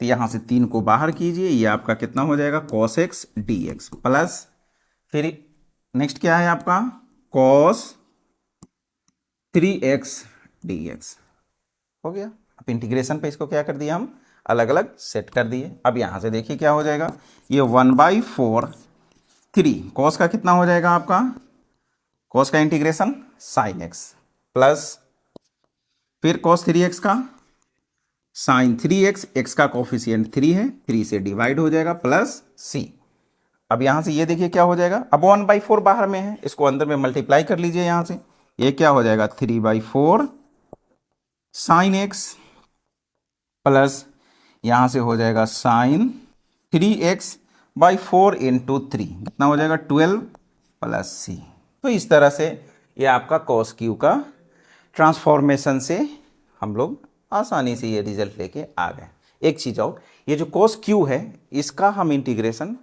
तो यहां से 3 को बाहर कीजिए, ये आपका कितना हो जाएगा cos x dx प्लस, फिर नेक्स्ट क्या है आपका cos 3x dx हो गया। अब अब इंटीग्रेशन पे इसको क्या कर दिया हम, अलग अलग सेट कर दिए। अब यहाँ से देखिए क्या हो जाएगा, ये 1/4 3 कॉस का कितना हो जाएगा आपका, कॉस का इंटीग्रेशन साइन एक्स प्लस फिर कॉस 3x का साइन 3x, एक्स का कोफिशिएंट 3 है, 3 से डिवाइड हो जाएगा प्लस c। अब यहां से ये देखिए क्या हो जाएगा, अब 1/4 बाहर में है, इसको अंदर में मल्टीप्लाई कर लीजिए यहां से, ये क्या हो जाएगा 3/4 साइन एक्स प्लस यहां से हो जाएगा साइन 3x/4 इंटू 3 कितना हो जाएगा 12 प्लस c। तो इस तरह से ये आपका कॉस क्यू का ट्रांसफॉर्मेशन से हम लोग आसानी से ये रिजल्ट लेके आ गए। एक चीज और, ये जो कॉस क्यू है इसका हम इंटीग्रेशन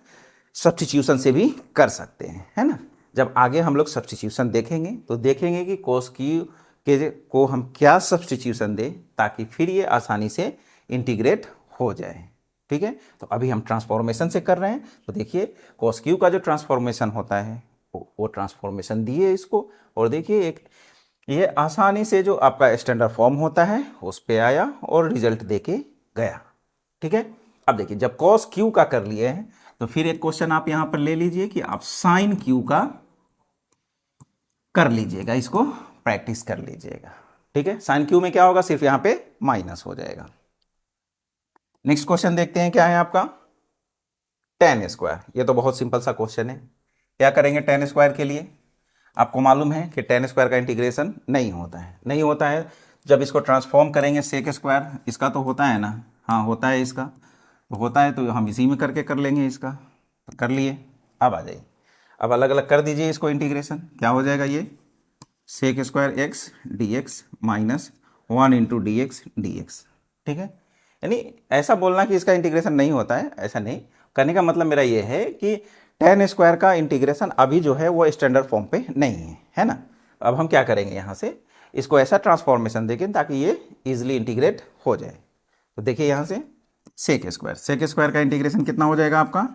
सब्स्टिट्यूशन से भी कर सकते हैं, है ना। जब आगे हम लोग सब्स्टिट्यूशन देखेंगे तो देखेंगे कि कॉस क्यू के को हम क्या सब्स्टिट्यूशन दें ताकि फिर ये आसानी से इंटीग्रेट हो जाए। ठीक है, तो अभी हम ट्रांसफॉर्मेशन से कर रहे हैं, तो देखिए कॉस क्यू का जो ट्रांसफॉर्मेशन होता है वो ट्रांसफॉर्मेशन दिए इसको, और देखिए एक ये आसानी से जो आपका स्टैंडर्ड फॉर्म होता है उस पे आया और रिजल्ट देके गया। ठीक है, अब देखिए जब कॉस क्यू का कर लिए हैं तो फिर एक क्वेश्चन आप यहां पर ले लीजिए कि आप साइन क्यू का कर लीजिएगा, इसको प्रैक्टिस कर लीजिएगा। ठीक है, साइन क्यू में क्या होगा, सिर्फ यहां पे माइनस हो जाएगा। नेक्स्ट क्वेश्चन देखते हैं क्या है आपका, tan स्क्वायर। ये तो बहुत सिंपल सा क्वेश्चन है। क्या करेंगे tan स्क्वायर के लिए, आपको मालूम है कि tan स्क्वायर का इंटीग्रेशन नहीं होता है जब इसको ट्रांसफॉर्म करेंगे सेक स्क्वायर, इसका तो होता है ना, हाँ होता है, इसका तो होता है, तो हम इसी में करके कर लेंगे इसका, तो कर लिए। अब आ जाइए, अब अलग अलग कर दीजिए इसको इंटीग्रेशन, क्या हो जाएगा ये sec square X D X minus 1 into D X D X. ठीक है, यानी ऐसा बोलना कि इसका इंटीग्रेशन नहीं होता है, ऐसा नहीं करने का मतलब मेरा ये है कि tan स्क्वायर का इंटीग्रेशन अभी जो है वो स्टैंडर्ड फॉर्म पे नहीं है, है ना। अब हम क्या करेंगे, यहाँ से इसको ऐसा ट्रांसफॉर्मेशन देखें ताकि ये इजीली इंटीग्रेट हो जाए। तो देखिए यहाँ से सेक स्क्वायर का इंटीग्रेशन कितना हो जाएगा आपका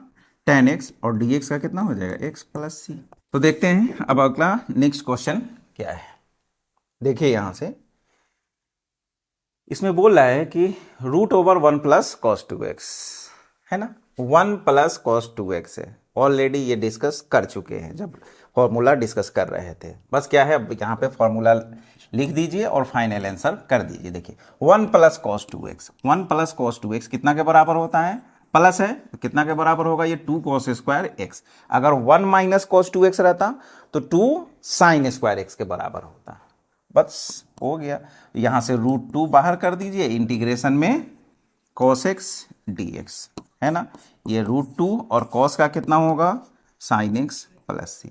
tan x, और dx का कितना हो जाएगा x प्लस सी। तो देखते हैं अब अगला नेक्स्ट क्वेश्चन क्या है। देखिए यहाँ से इसमें बोल रहा है कि √1 प्लस कॉस 2x, है ना, 1 प्लस कॉस 2x है। ऑलरेडी ये डिस्कस कर चुके हैं जब फॉर्मूला डिस्कस कर रहे थे। बस क्या है, अब यहाँ पे फॉर्मूला लिख दीजिए और फाइनल आंसर कर दीजिए। देखिए 1 plus cos 2x, 1 plus cos 2x कितना के बराबर होता है, प्लस है तो कितना के बराबर होगा, ये 2 कॉस स्क्वायर एक्स। अगर 1 माइनस कॉस 2x रहता तो 2 साइन स्क्वायर एक्स के बराबर होता। बस हो गया, यहाँ से √2 बाहर कर दीजिए, इंटीग्रेशन में कॉस एक्स डी एक्स, है ना, ये √2 और कॉस का कितना होगा साइन एक्स प्लस सी।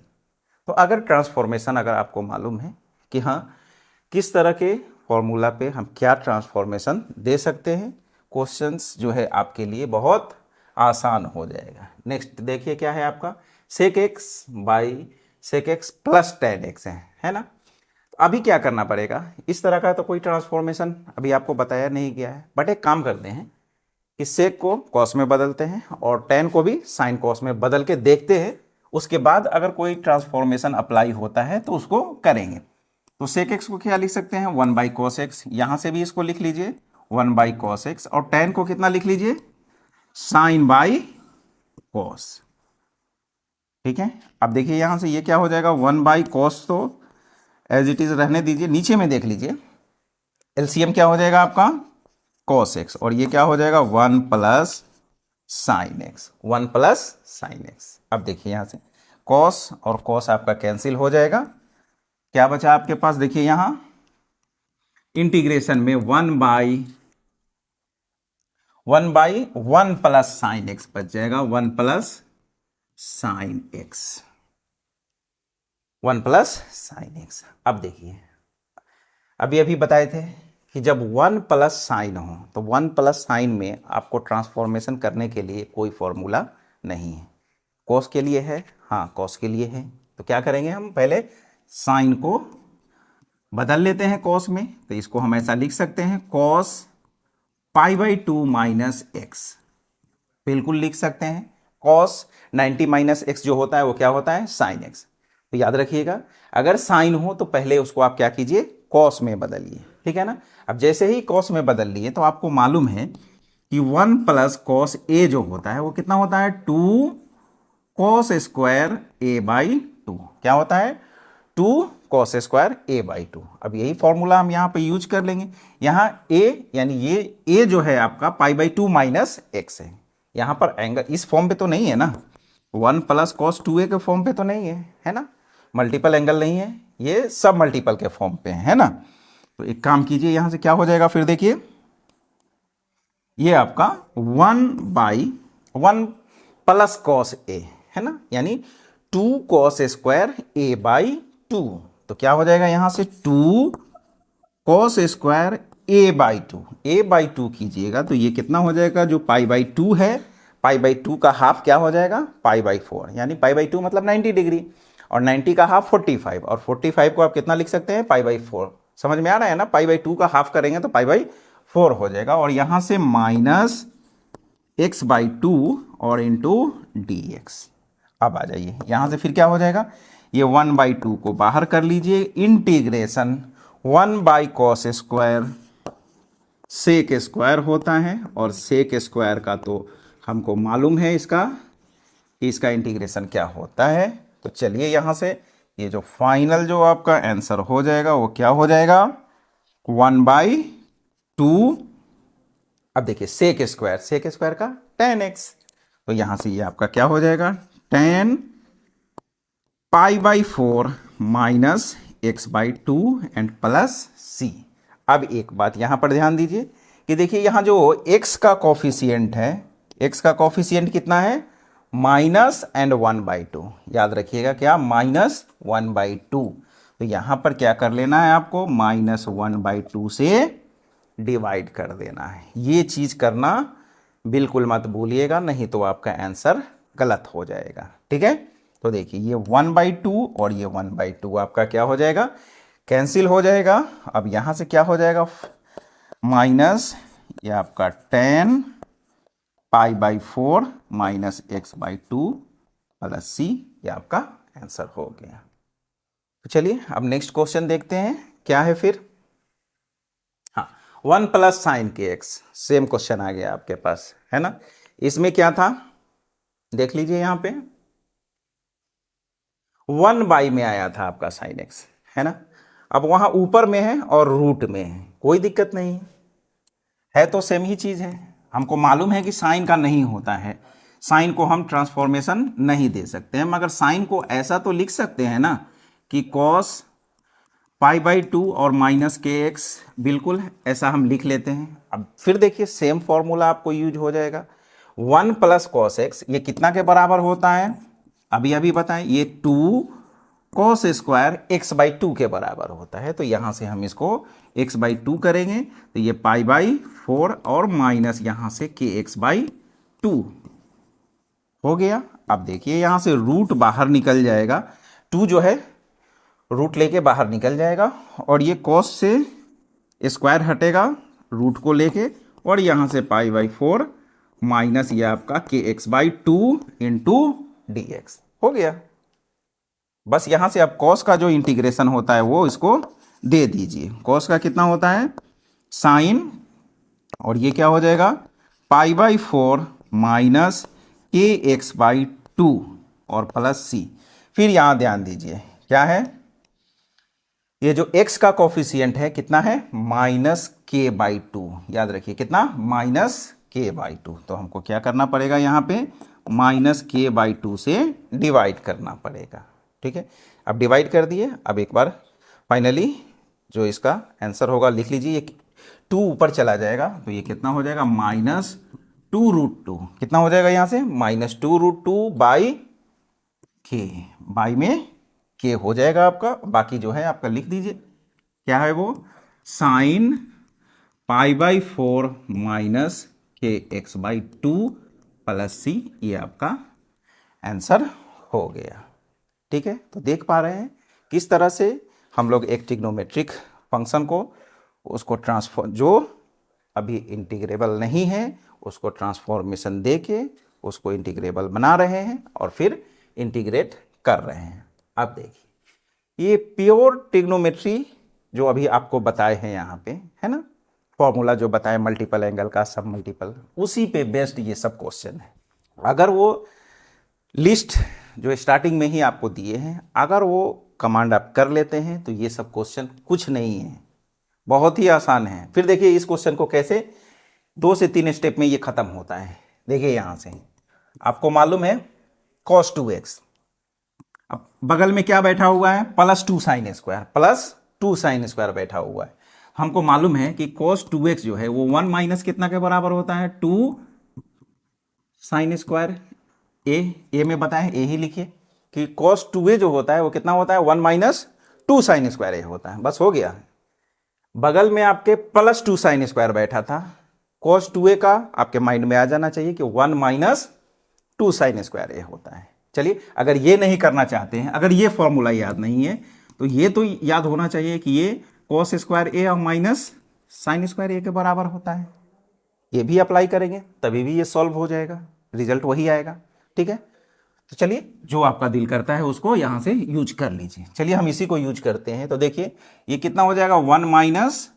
तो अगर ट्रांसफॉर्मेशन अगर आपको मालूम है कि हाँ किस तरह के फॉर्मूला पे हम क्या ट्रांसफॉर्मेशन दे सकते हैं, क्वेश्चंस जो है आपके लिए बहुत आसान हो जाएगा। नेक्स्ट देखिए क्या है आपका sec X by sec X plus tan x है ना। अभी क्या करना पड़ेगा, इस तरह का तो कोई ट्रांसफॉर्मेशन अभी आपको बताया नहीं गया है, बट एक काम करते हैं कि सेक को कॉस में बदलते हैं और tan को भी साइन कॉस में बदल के देखते हैं, उसके बाद अगर कोई ट्रांसफॉर्मेशन अप्लाई होता है तो उसको करेंगे। तो सेक एक्स को क्या लिख सकते हैं 1/cos x, यहां से भी इसको लिख लीजिए 1/cos x, और tan को कितना लिख लीजिए साइन बाई कॉस। ठीक है, अब देखिए यहां से ये क्या हो जाएगा 1/cos, तो एज इट इज रहने दीजिए, नीचे में देख लीजिए एलसीएम क्या हो जाएगा आपका cos x, और ये क्या हो जाएगा 1 plus sine x, 1 plus sine x. अब देखिए यहां से cos और cos आपका कैंसिल हो जाएगा, क्या बचा आपके पास, देखिए यहां इंटीग्रेशन में 1/1 प्लस साइन एक्स बच जाएगा, 1 plus sine x, 1 plus sine x. अब देखिए अभी बताए थे कि जब 1 प्लस साइन हो तो 1 प्लस साइन में आपको ट्रांसफॉर्मेशन करने के लिए कोई फॉर्मूला नहीं है, कॉस के लिए है, हाँ कॉस के लिए है। तो क्या करेंगे, हम पहले साइन को बदल लेते हैं कॉस में, तो इसको हम ऐसा लिख सकते हैं cos π/2 माइनस एक्स, बिल्कुल लिख सकते हैं। cos 90 माइनस एक्स जो होता है वो क्या होता है साइन एक्स। तो याद रखिएगा अगर साइन हो तो पहले उसको आप क्या कीजिए कॉस में बदलिए, ठीक है ना। अब जैसे ही कॉस में बदल लिए तो आपको मालूम है कि 1 प्लस कॉस ए जो होता है वो कितना होता है, 2 कॉस स्क्वायर ए बाई 2। क्या होता है, 2 कॉस स्क्वायर ए बाई 2। अब यही फॉर्मूला हम यहाँ पे यूज कर लेंगे। यहाँ ए यानी ये ए जो है आपका पाई बाई 2 माइनस एक्स है। यहाँ पर एंगल इस फॉर्म पे तो नहीं है ना, 1 प्लस कॉस 2a के फॉर्म पे तो नहीं है ना, मल्टीपल एंगल नहीं है, ये सब मल्टीपल के फॉर्म पे है ना। तो एक काम कीजिए, यहाँ से क्या हो जाएगा फिर देखिए, ये आपका 1/1 प्लस कॉस ए है ना, यानी 2 कॉस स्क्वायर ए बाई 2। तो क्या हो जाएगा यहाँ से 2 cos square A by 2, A by 2 कीजिएगा तो ये कितना हो जाएगा, जो पाई बाई 2 है, पाई बाई 2 का हाफ क्या हो जाएगा, पाई बाई 4, यानी पाई बाई 2 मतलब 90 डिग्री, और 90 का हाफ 45, और 45 को आप कितना लिख सकते हैं, पाई बाई 4। समझ में आ रहा है ना, पाई बाई 2 का हाफ करेंगे तो पाई बाई 4 हो जाएगा, और यहाँ से माइनस एक्स बाई 2 और इंटू डी एक्स। अब आ जाइए यहाँ से फिर क्या हो जाएगा, ये 1/2 को बाहर कर लीजिए, integration 1 cos square sec square होता है, और सेक स्क्वायर का तो हमको मालूम है इसका इंटीग्रेशन क्या होता है। तो चलिए यहाँ से ये जो फाइनल जो आपका आंसर हो जाएगा वो क्या हो जाएगा, 1/2। अब देखिए सेक स्क्वायर का tan x, तो यहाँ से ये आपका क्या हो जाएगा, tan pi by 4 minus x by 2 and plus c. अब एक बात यहाँ पर ध्यान दीजिए कि देखिए यहाँ जो x का कॉफिशिएंट है, x का कॉफिशिएंट कितना है, माइनस एंड 1/2। याद रखिएगा क्या, -1/2। तो यहाँ पर क्या कर लेना है आपको, -1/2 से डिवाइड कर देना है। ये चीज़ करना बिल्कुल मत भूलिएगा, नहीं तो आपका आंसर गलत हो जाएगा। ठीक है, तो देखिए ये 1/2 और ये 1/2 आपका क्या हो जाएगा, कैंसिल हो जाएगा। अब यहाँ से क्या हो जाएगा, माइनस ये आपका tan pi by 4 minus x by 2 plus c, ये आपका आंसर हो गया। तो चलिए अब नेक्स्ट क्वेश्चन देखते हैं क्या है फिर। हाँ, 1 प्लस साइन के एक्स, सेम क्वेश्चन आ गया आपके पास है ना। इसमें क्या था देख लीजिए, यहाँ पे 1 में आया था आपका साइन एक्स है ना। अब वहां ऊपर में है और रूट में है, कोई दिक्कत नहीं है तो सेम ही चीज है। हमको मालूम है कि साइन का नहीं होता है, साइन को हम ट्रांसफॉर्मेशन नहीं दे सकते हैं, मगर साइन को ऐसा तो लिख सकते हैं ना कि कॉस पाई बाई 2 और माइनस के एक्स, बिल्कुल ऐसा हम लिख लेते हैं। अब फिर देखिए सेम फॉर्मूला आपको यूज हो जाएगा। 1 प्लस कॉस एक्स ये कितना के बराबर होता है, अभी बताएं, ये 2 कॉस स्क्वायर एक्स बाई 2 के बराबर होता है। तो यहां से हम इसको एक्स बाई 2 करेंगे तो ये पाई बाई 4 और माइनस यहां से के एक्स बाई 2 हो गया। अब देखिए यहां से रूट बाहर निकल जाएगा, 2 जो है रूट लेके बाहर निकल जाएगा, और ये कॉस से स्क्वायर हटेगा रूट को लेके, और यहां से पाई बाई 4 माइनस ये आपका के x by 2 into D x हो गया। बस यहां से अब कॉस का जो इंटीग्रेशन होता है वो इसको दे दीजिए। कॉस का कितना होता है, साइन, और ये क्या हो जाएगा, पाई बाई 4 माइनस के एक्स बाई 2 और प्लस सी। फिर यहां ध्यान दीजिए क्या है, ये जो x का कॉफिशिएंट है कितना है, माइनस के बाई 2। याद रखिए कितना, माइनस के बाई 2। तो हमको क्या करना पड़ेगा, यहाँ पे माइनस के बाई 2 से डिवाइड करना पड़ेगा। ठीक है, अब डिवाइड कर दिए। अब एक बार फाइनली जो इसका आंसर होगा लिख लीजिए, ये 2 ऊपर चला जाएगा तो ये कितना हो जाएगा, -2√2। कितना हो जाएगा यहाँ से, -2√2 बाई के, बाई में के हो जाएगा आपका। बाकी जो है आपका लिख दीजिए क्या है वो, साइन पाई बाई 4 माइनस के एक्स बाई 2 प्लस सी, ये आपका आंसर हो गया। ठीक है, तो देख पा रहे हैं किस तरह से हम लोग एक ट्रिग्नोमेट्रिक फंक्शन को उसको ट्रांसफॉर्म, जो अभी इंटीग्रेबल नहीं है उसको ट्रांसफॉर्मेशन दे के उसको इंटीग्रेबल बना रहे हैं और फिर इंटीग्रेट कर रहे हैं। अब देखिए ये प्योर ट्रिग्नोमेट्री जो अभी आपको बताए हैं यहाँ पे, है ना, फॉर्मूला जो बताए मल्टीपल एंगल का, सब मल्टीपल, उसी पे बेस्ड ये सब क्वेश्चन है। अगर वो लिस्ट जो स्टार्टिंग में ही आपको दिए हैं, अगर वो कमांड आप कर लेते हैं तो ये सब क्वेश्चन कुछ नहीं है, बहुत ही आसान है। फिर देखिए इस क्वेश्चन को कैसे 2 से 3 स्टेप में ये खत्म होता है। देखिए यहां से आपको मालूम है cos 2x, अब बगल में क्या बैठा हुआ है, +2 sin स्क्वायर, +2 sin स्क्वायर बैठा हुआ है। हमको मालूम है कि cos 2x जो है वो 1 माइनस कितना के बराबर होता है, 2 sin स्क्वायर ए में बताएं, ए ही लिखिए कि cos 2a जो होता है वो कितना होता है, 1 माइनस 2 sin स्क्वायर ए होता है, बस हो गया। बगल में आपके +2 sin स्क्वायर बैठा था, cos 2a का आपके माइंड में आ जाना चाहिए कि 1 माइनस 2 sin स्क्वायर ए होता है। चलिए अगर ये नहीं करना चाहते हैं, अगर ये फॉर्मूला याद नहीं है तो ये तो याद होना चाहिए कि ये cos स्क्वायर ए और माइनस साइन स्क्वायर ए के बराबर होता है। ये भी अप्लाई करेंगे तभी भी ये सॉल्व हो जाएगा, रिजल्ट वही आएगा। ठीक है, तो चलिए जो आपका दिल करता है उसको यहां से यूज कर लीजिए। चलिए हम इसी को यूज करते हैं। तो देखिए ये कितना हो जाएगा, 1 माइनस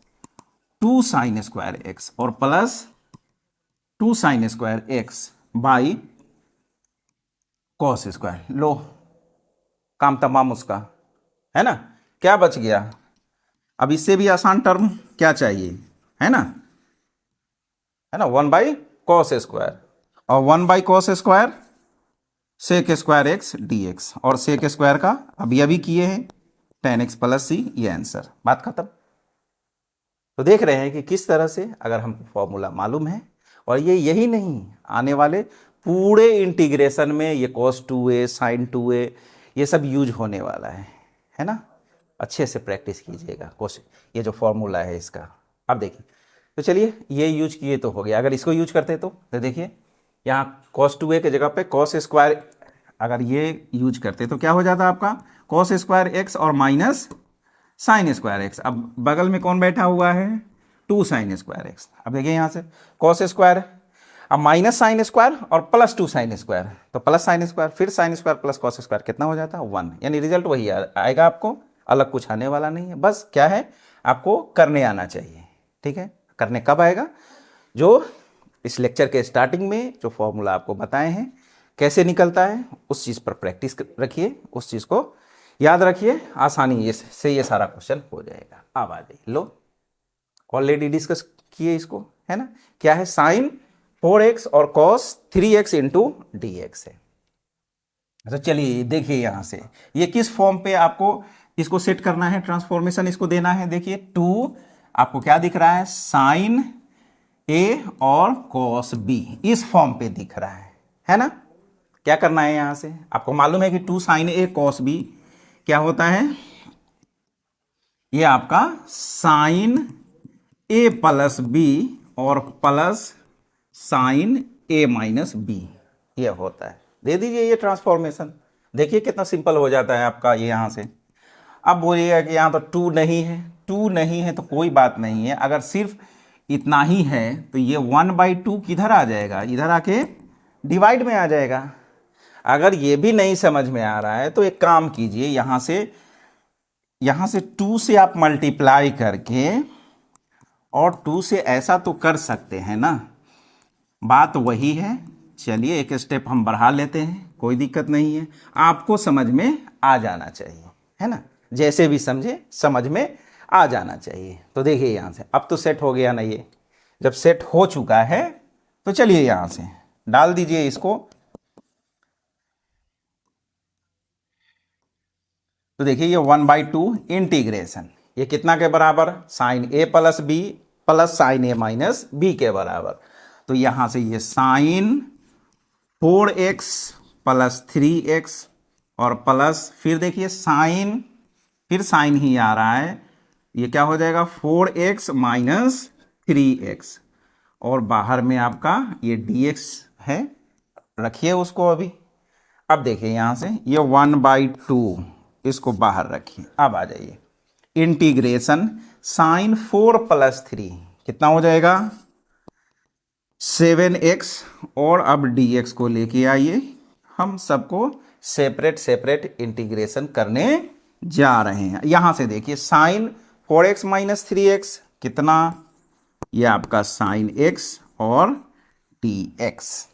2 साइन स्क्वायर एक्स और plus 2 sine square x by cos square. लो काम तमाम उसका, है ना, क्या बच गया। अब इससे भी आसान टर्म क्या चाहिए, है ना, 1 बाई कॉस स्क्वायर और 1 by cos square sec square X D X, और सेक स्क्वायर का अभी अभी किए हैं tan x प्लस सी, ये आंसर, बात खत्म। तो देख रहे हैं कि किस तरह से अगर हमको फॉर्मूला मालूम है, और ये यही नहीं, आने वाले पूरे इंटीग्रेशन में ये cos 2a sin 2a ये सब यूज होने वाला है ना। अच्छे से प्रैक्टिस कीजिएगा ये जो फॉर्मूला है इसका। अब देखिए, तो चलिए ये यूज किए तो हो गया, अगर इसको यूज करते तो देखिए यहाँ cos 2a के जगह पे cos स्क्वायर अगर ये यूज करते तो क्या हो जाता आपका, cos स्क्वायर एक्स और माइनस साइन स्क्वायर एक्स। अब बगल में कौन बैठा हुआ है, 2 साइन स्क्वायर एक्स। अब देखिए यहाँ से cos स्क्वायर, अब माइनस साइन स्क्वायर और +2 साइन स्क्वायर, तो प्लस साइन स्क्वायर फिर sine square plus cos square कितना हो जाता है, 1। यानी रिजल्ट वही आएगा, आपको अलग कुछ आने वाला नहीं है। बस क्या है, आपको करने आना चाहिए। ठीक है, करने कब आएगा, जो इस लेक्चर के स्टार्टिंग में जो फॉर्मूला आपको बताए हैं कैसे निकलता है, उस चीज़ पर प्रैक्टिस रखिए, उस चीज़ को याद रखिए, आसानी से ये सारा क्वेश्चन हो जाएगा। अब आ जाइए, लो ऑलरेडी डिस्कस किए इसको, है ना, क्या है, साइन 4x और cos 3x into D x है। तो चलिए देखिए यहाँ से ये किस फॉर्म पे आपको इसको सेट करना है, ट्रांसफॉर्मेशन इसको देना है। देखिए 2 आपको क्या दिख रहा है, साइन ए और cos b, इस फॉर्म पे दिख रहा है ना। क्या करना है यहाँ से, आपको मालूम है कि 2 साइन ए cos b क्या होता है, ये आपका साइन ए प्लस बी और plus sine A minus B, ये होता है। दे दीजिए ये ट्रांसफॉर्मेशन, देखिए कितना सिंपल हो जाता है आपका ये यहाँ से। अब बोलिएगा कि यहाँ तो 2 नहीं है, 2 नहीं है तो कोई बात नहीं है, अगर सिर्फ इतना ही है तो ये 1/2 किधर आ जाएगा, इधर आके डिवाइड में आ जाएगा। अगर ये भी नहीं समझ में आ रहा है तो एक काम कीजिए, यहाँ से 2 से आप मल्टीप्लाई करके, और 2 से ऐसा तो कर सकते हैं ना, बात वही है। चलिए एक स्टेप हम बढ़ा लेते हैं, कोई दिक्कत नहीं है, आपको समझ में आ जाना चाहिए, है ना, जैसे भी समझे समझ में आ जाना चाहिए। तो देखिए यहाँ से अब तो सेट हो गया ना, ये जब सेट हो चुका है तो चलिए यहाँ से डाल दीजिए इसको। तो देखिए ये 1/2 इंटीग्रेशन, ये कितना के बराबर, sign A plus B plus sine A minus B के बराबर। तो यहां से ये साइन 4x प्लस 3x और प्लस फिर देखिए साइन, फिर साइन ही आ रहा है, ये क्या हो जाएगा 4x माइनस 3x, और बाहर में आपका ये dx है, रखिए उसको अभी। अब देखिए यहां से ये 1/2 इसको बाहर रखिए। अब आ जाइए इंटीग्रेशन साइन 4 प्लस 3 कितना हो जाएगा 7x, और अब dx को लेके आइए, हम सबको सेपरेट इंटीग्रेशन करने जा रहे हैं। यहां से देखिए साइन 4x माइनस 3x कितना, ये आपका साइन x और dx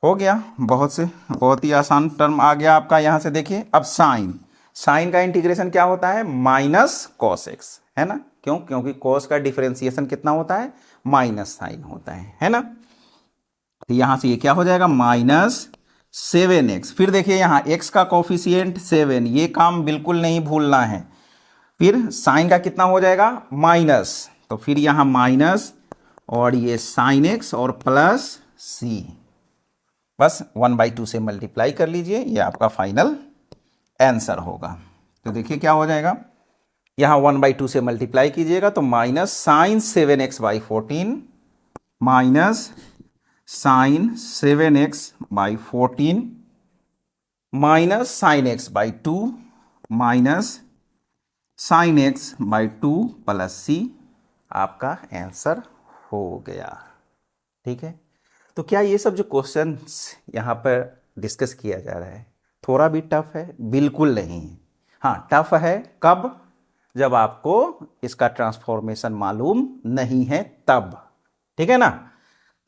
हो गया। बहुत ही आसान टर्म आ गया आपका। यहां से देखिए, अब साइन का इंटीग्रेशन क्या होता है, माइनस कॉस x, है ना। क्यों? क्योंकि कॉस का डिफरेंशिएशन कितना होता है, माइनस साइन होता है ना। तो यहां से ये क्या हो जाएगा, माइनस 7x। फिर देखिए यहाँ x का कोफिशिएंट 7, ये काम बिल्कुल नहीं भूलना है। फिर साइन का कितना हो जाएगा, माइनस, तो फिर यहाँ माइनस और ये साइन x और प्लस c, बस 1/2 से मल्टीप्लाई कर लीजिए, ये आपका फाइनल आंसर होगा। तो देखिए क्या हो जाएगा, यहाँ 1/2 से मल्टीप्लाई कीजिएगा तो minus sine 7x/14 minus sine 7x/14 minus sine x/2 minus sine x/2 plus c, आपका आंसर हो गया। ठीक है, तो क्या ये सब जो क्वेश्चंस यहाँ पर डिस्कस किया जा रहा है थोड़ा भी टफ है? बिल्कुल नहीं है। हाँ, टफ है कब, जब आपको इसका ट्रांसफॉर्मेशन मालूम नहीं है तब। ठीक है ना।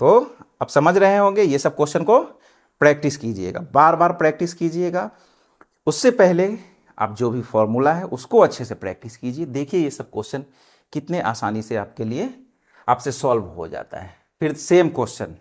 तो अब समझ रहे होंगे, ये सब क्वेश्चन को प्रैक्टिस कीजिएगा, बार बार प्रैक्टिस कीजिएगा। उससे पहले आप जो भी फॉर्मूला है उसको अच्छे से प्रैक्टिस कीजिए। देखिए ये सब क्वेश्चन कितने आसानी से आपके लिए आपसे सॉल्व हो जाता है। फिर same question,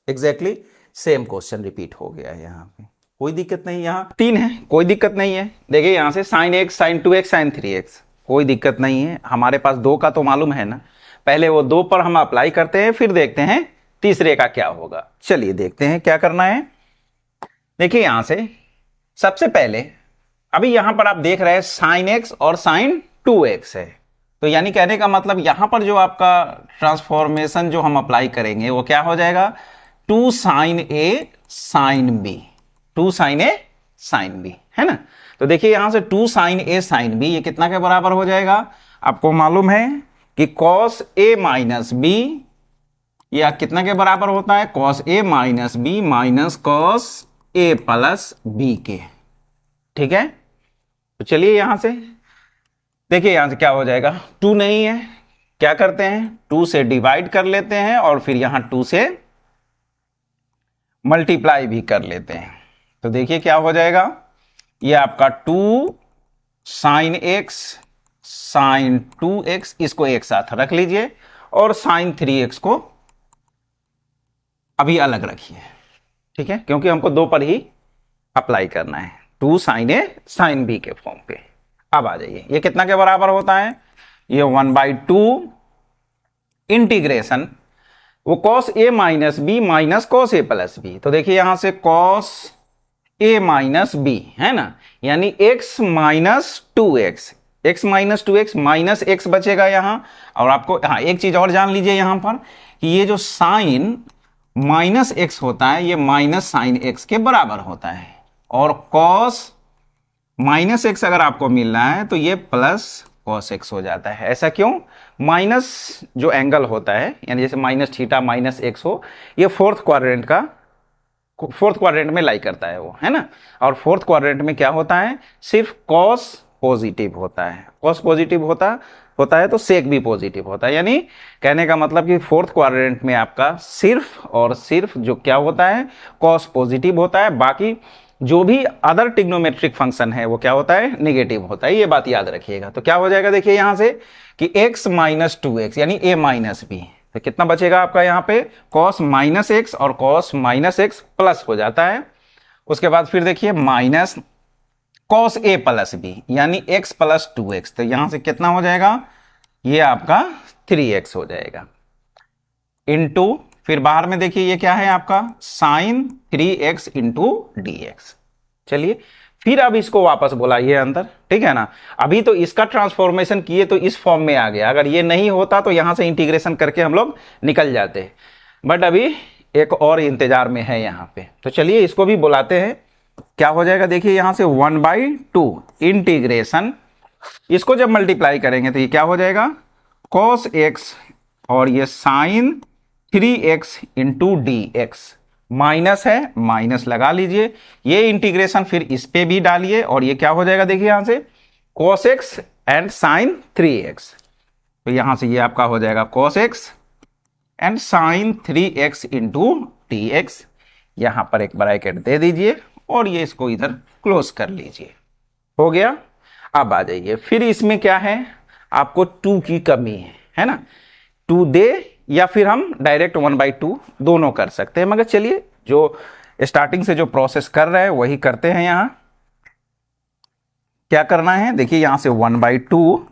exactly same question repeat हो गया है यहाँ पे, कोई दिक्कत नहीं। यहाँ 3 है, कोई दिक्कत नहीं है। देखिए यहाँ से sign x, sign 2x, sign 3x, कोई दिक्कत नहीं है। हमारे पास 2 का तो मालूम है ना, पहले वो 2 पर हम अप्लाई करते हैं, फिर देखते हैं तीसरे का क्या होगा। चलिए देखते हैं क्या करना है। देखिए यहां से सबसे पहले, अभी यहां पर आप देख रहे हैं साइन x और साइन 2x है, तो यानी कहने का मतलब यहां पर जो आपका ट्रांसफॉर्मेशन जो हम अप्लाई करेंगे वो क्या हो जाएगा, 2 sine a sine b, 2 sine a sine b, है ना। तो देखिए यहां से 2 साइन a साइन b, ये कितना के बराबर हो जाएगा, आपको मालूम है कि cos a माइनस b, यह कितना के बराबर होता है, cos a minus b minus cos a plus b के। ठीक है, तो चलिए यहां से देखिए, यहां से क्या हो जाएगा, 2 नहीं है, क्या करते हैं 2 से डिवाइड कर लेते हैं और फिर यहां 2 से मल्टीप्लाई भी कर लेते हैं। तो देखिए क्या हो जाएगा, यह आपका 2 साइन x साइन 2x, इसको एक साथ रख लीजिए और साइन 3x को अभी अलग रखिए। ठीक है, क्योंकि हमको 2 पर ही अप्लाई करना है, 2 साइन a साइन b के फॉर्म पे। अब आ जाइए, ये कितना के बराबर होता है, ये 1/2 इंटीग्रेशन वो cos a minus b minus cos a plus b। तो देखिए यहां से cos a माइनस b है ना, यानी x minus 2x, x minus 2x minus x बचेगा यहां। और आपको हाँ एक चीज और जान लीजिए यहां पर कि ये जो साइन माइनस x होता है ये माइनस साइन x के बराबर होता है, और cos माइनस x अगर आपको मिल रहा है तो ये प्लस cos x हो जाता है। ऐसा क्यों, माइनस जो एंगल होता है, यानी जैसे माइनस थीटा माइनस x हो, ये फोर्थ क्वाड्रेंट में लाई करता है वो, है ना। और फोर्थ क्वाड्रेंट में क्या होता है, सिर्फ cos पॉजिटिव होता है, cos पॉजिटिव होता है तो सेक भी पॉजिटिव होता है। यानी कहने का मतलब कि फोर्थ क्वाड्रेंट में आपका सिर्फ और सिर्फ जो क्या होता है, cos पॉजिटिव होता है, बाकी जो भी अदर ट्रिग्नोमेट्रिक फंक्शन है वो क्या होता है, नेगेटिव होता है। ये बात याद रखिएगा। तो क्या हो जाएगा, देखिए यहां से कि x माइनस 2x यानी a माइनस b, तो कितना बचेगा आपका यहाँ पे, cos माइनस x और cos माइनस x प्लस हो जाता है। उसके बाद फिर देखिए minus cos a plus b यानी x प्लस 2x, तो यहां से कितना हो जाएगा, ये आपका 3x हो जाएगा, इंटू फिर बाहर में देखिए ये क्या है आपका साइन 3x इंटू dx। चलिए फिर अब इसको वापस बुलाइए अंदर, ठीक है ना। अभी तो इसका ट्रांसफॉर्मेशन किए तो इस फॉर्म में आ गया, अगर ये नहीं होता तो यहां से इंटीग्रेशन करके हम लोग निकल जाते, बट अभी एक और इंतजार में है यहाँ पे। तो चलिए इसको भी बुलाते हैं, क्या हो जाएगा देखिए यहां से 1/2 इंटीग्रेशन, इसको जब मल्टीप्लाई करेंगे तो ये क्या हो जाएगा, cos x और ये sine 3x into dx, minus है माइनस लगा लीजिए, ये इंटीग्रेशन फिर इस पे भी डालिए और ये क्या हो जाएगा देखिए यहां से cos x and sine 3x। तो यहां से ये आपका हो जाएगा cos x and sine 3x into D X. यहां पर एक ब्रैकेट दे दीजिए और ये इसको इधर क्लोज कर लीजिए। हो गया। अब आ जाइए, फिर इसमें क्या है, आपको 2 की कमी है ना, 2 दे या फिर हम डायरेक्ट 1/2 दोनों कर सकते हैं, मगर चलिए जो स्टार्टिंग से जो प्रोसेस कर रहे हैं वही करते हैं। यहां क्या करना है, देखिए यहां से 1/2।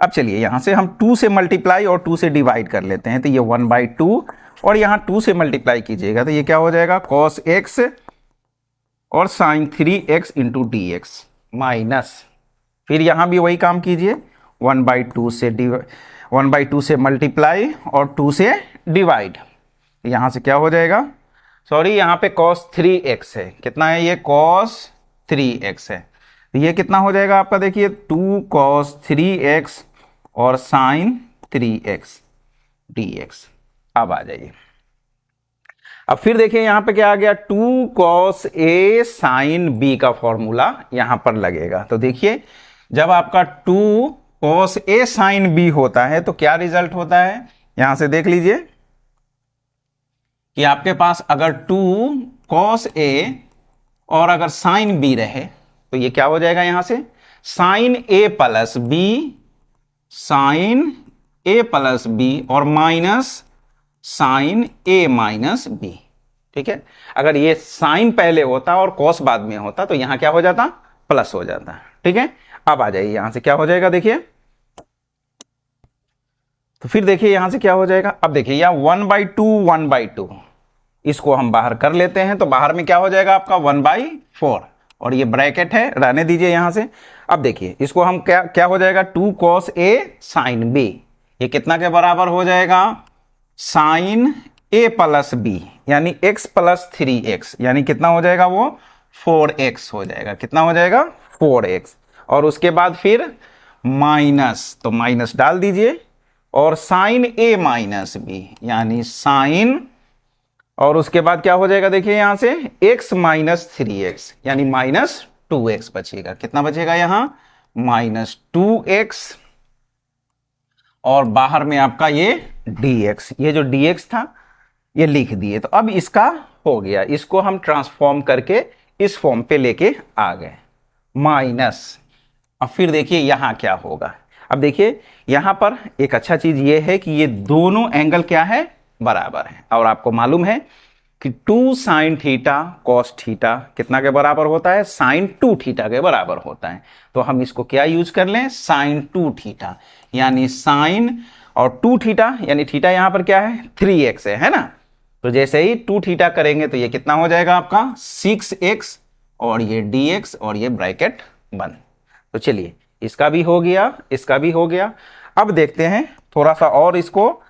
अब चलिए यहां से हम 2 से मल्टीप्लाई और 2 से डिवाइड कर लेते हैं, तो ये 1/2 और यहां 2 से मल्टीप्लाई कीजिएगा तो ये क्या हो जाएगा, cos x और sine 3x into D X minus, फिर यहां भी वही काम कीजिए, 1/2 से मल्टीप्लाई और 2 से डिवाइड। यहां से क्या हो जाएगा, सॉरी यहां पे cos 3x है, कितना है ये, cos 3x है, तो ये कितना हो जाएगा आपका, देखिए 2 cos 3x और साइन 3x dx। अब आ जाइए, अब फिर देखिए यहां पे क्या आ गया, 2 cos a साइन b का फॉर्मूला यहां पर लगेगा। तो देखिए जब आपका 2 cos a साइन b होता है तो क्या रिजल्ट होता है, यहां से देख लीजिए कि आपके पास अगर 2 cos a और अगर साइन b रहे तो ये क्या हो जाएगा, यहां से sine a plus b, sine a plus b और minus sine a minus b। ठीक है, अगर ये साइन पहले होता और कॉस बाद में होता तो यहां क्या हो जाता, प्लस हो जाता। ठीक है, अब आ जाइए यहां से क्या हो जाएगा, देखिए तो फिर देखिए यहां से क्या हो जाएगा, अब देखिए यहां 1/2 इसको हम बाहर कर लेते हैं तो बाहर में क्या हो जाएगा आपका 1/4 और ये ब्रैकेट है, रहने दीजिए यहां से। अब देखिए इसको हम क्या हो जाएगा, 2 cos a साइन b, ये कितना के बराबर हो जाएगा, साइन a प्लस b यानी x प्लस 3x, यानी कितना हो जाएगा वो 4x हो जाएगा, कितना हो जाएगा 4x, और उसके बाद फिर माइनस, तो माइनस डाल दीजिए और साइन a माइनस b यानी साइन, और उसके बाद क्या हो जाएगा, देखिए यहां से x माइनस 3x यानी माइनस 2x बचेगा, कितना बचेगा यहां माइनस 2x, और बाहर में आपका ये dx, ये जो dx था ये लिख दिए। तो अब इसका हो गया, इसको हम ट्रांसफॉर्म करके इस फॉर्म पे लेके आ गए माइनस। अब फिर देखिए यहां क्या होगा, अब देखिए यहां पर एक अच्छा चीज ये है कि ये दोनों एंगल क्या है, बराबर है, और आपको मालूम है कि 2 साइन थीटा कॉस थीटा कितना के बराबर होता है, साइन 2 थीटा के बराबर होता है। तो हम इसको क्या यूज कर लें, साइन 2 थीटा, यानी साइन और 2 थीटा यानी थीटा यहां पर क्या है 3x है ना, तो जैसे ही 2 थीटा करेंगे तो ये कितना हो जाएगा आपका 6x और ये dx और ये ब्रैकेट बंद। तो चलिए इसका भी हो गया, इसका भी हो गया। अब देखते हैं थोड़ा सा और इसको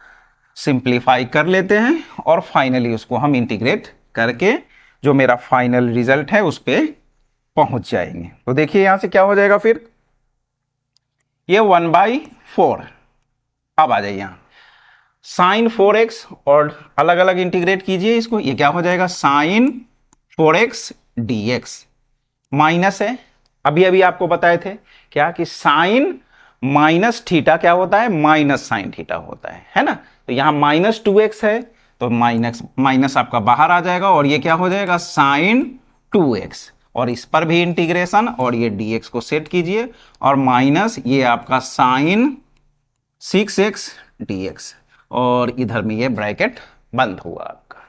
सिंप्लीफाई कर लेते हैं और फाइनली उसको हम इंटीग्रेट करके जो मेरा फाइनल रिजल्ट है उस पर पहुंच जाएंगे। तो देखिए यहां से क्या हो जाएगा, फिर ये 1/4। अब आ जाइए यहां साइन 4x और अलग अलग इंटीग्रेट कीजिए इसको, ये क्या हो जाएगा साइन 4x dx माइनस है, अभी अभी आपको बताए थे क्या कि साइन माइनस थीटा क्या होता है, माइनस साइन थीटा होता है ना, तो यहां माइनस 2x है तो माइनस माइनस आपका बाहर आ जाएगा और ये क्या हो जाएगा साइन 2x, और इस पर भी इंटीग्रेशन और ये dx को सेट कीजिए और माइनस ये आपका साइन 6x dx और इधर में ये ब्रैकेट बंद हुआ आपका।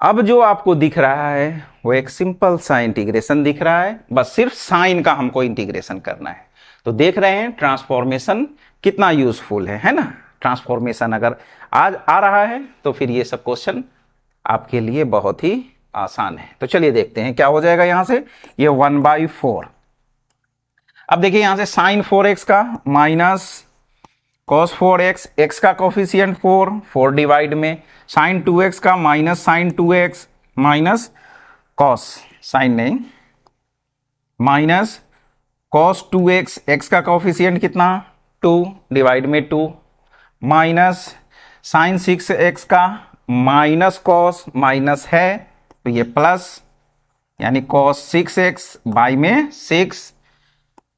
अब जो आपको दिख रहा है वो एक सिंपल सा इंटीग्रेशन दिख रहा है, बस सिर्फ साइन का हमको इंटीग्रेशन करना है। तो देख रहे हैं ट्रांसफॉर्मेशन कितना यूजफुल है ना, ट्रांसफॉर्मेशन अगर आज आ रहा है तो फिर ये सब क्वेश्चन आपके लिए बहुत ही आसान है। तो चलिए देखते हैं क्या हो जाएगा यहां से, ये 1/4। अब देखिए यहां से साइन 4x का माइनस cos 4x, x का कोफिशिएंट 4 डिवाइड में साइन 2x का minus sine 2x minus cos, sine नहीं माइनस cos 2x, x का कोफिशिएंट कितना 2 डिवाइड में 2 माइनस साइन 6x का माइनस cos माइनस है तो ये प्लस यानी cos 6x बाई में 6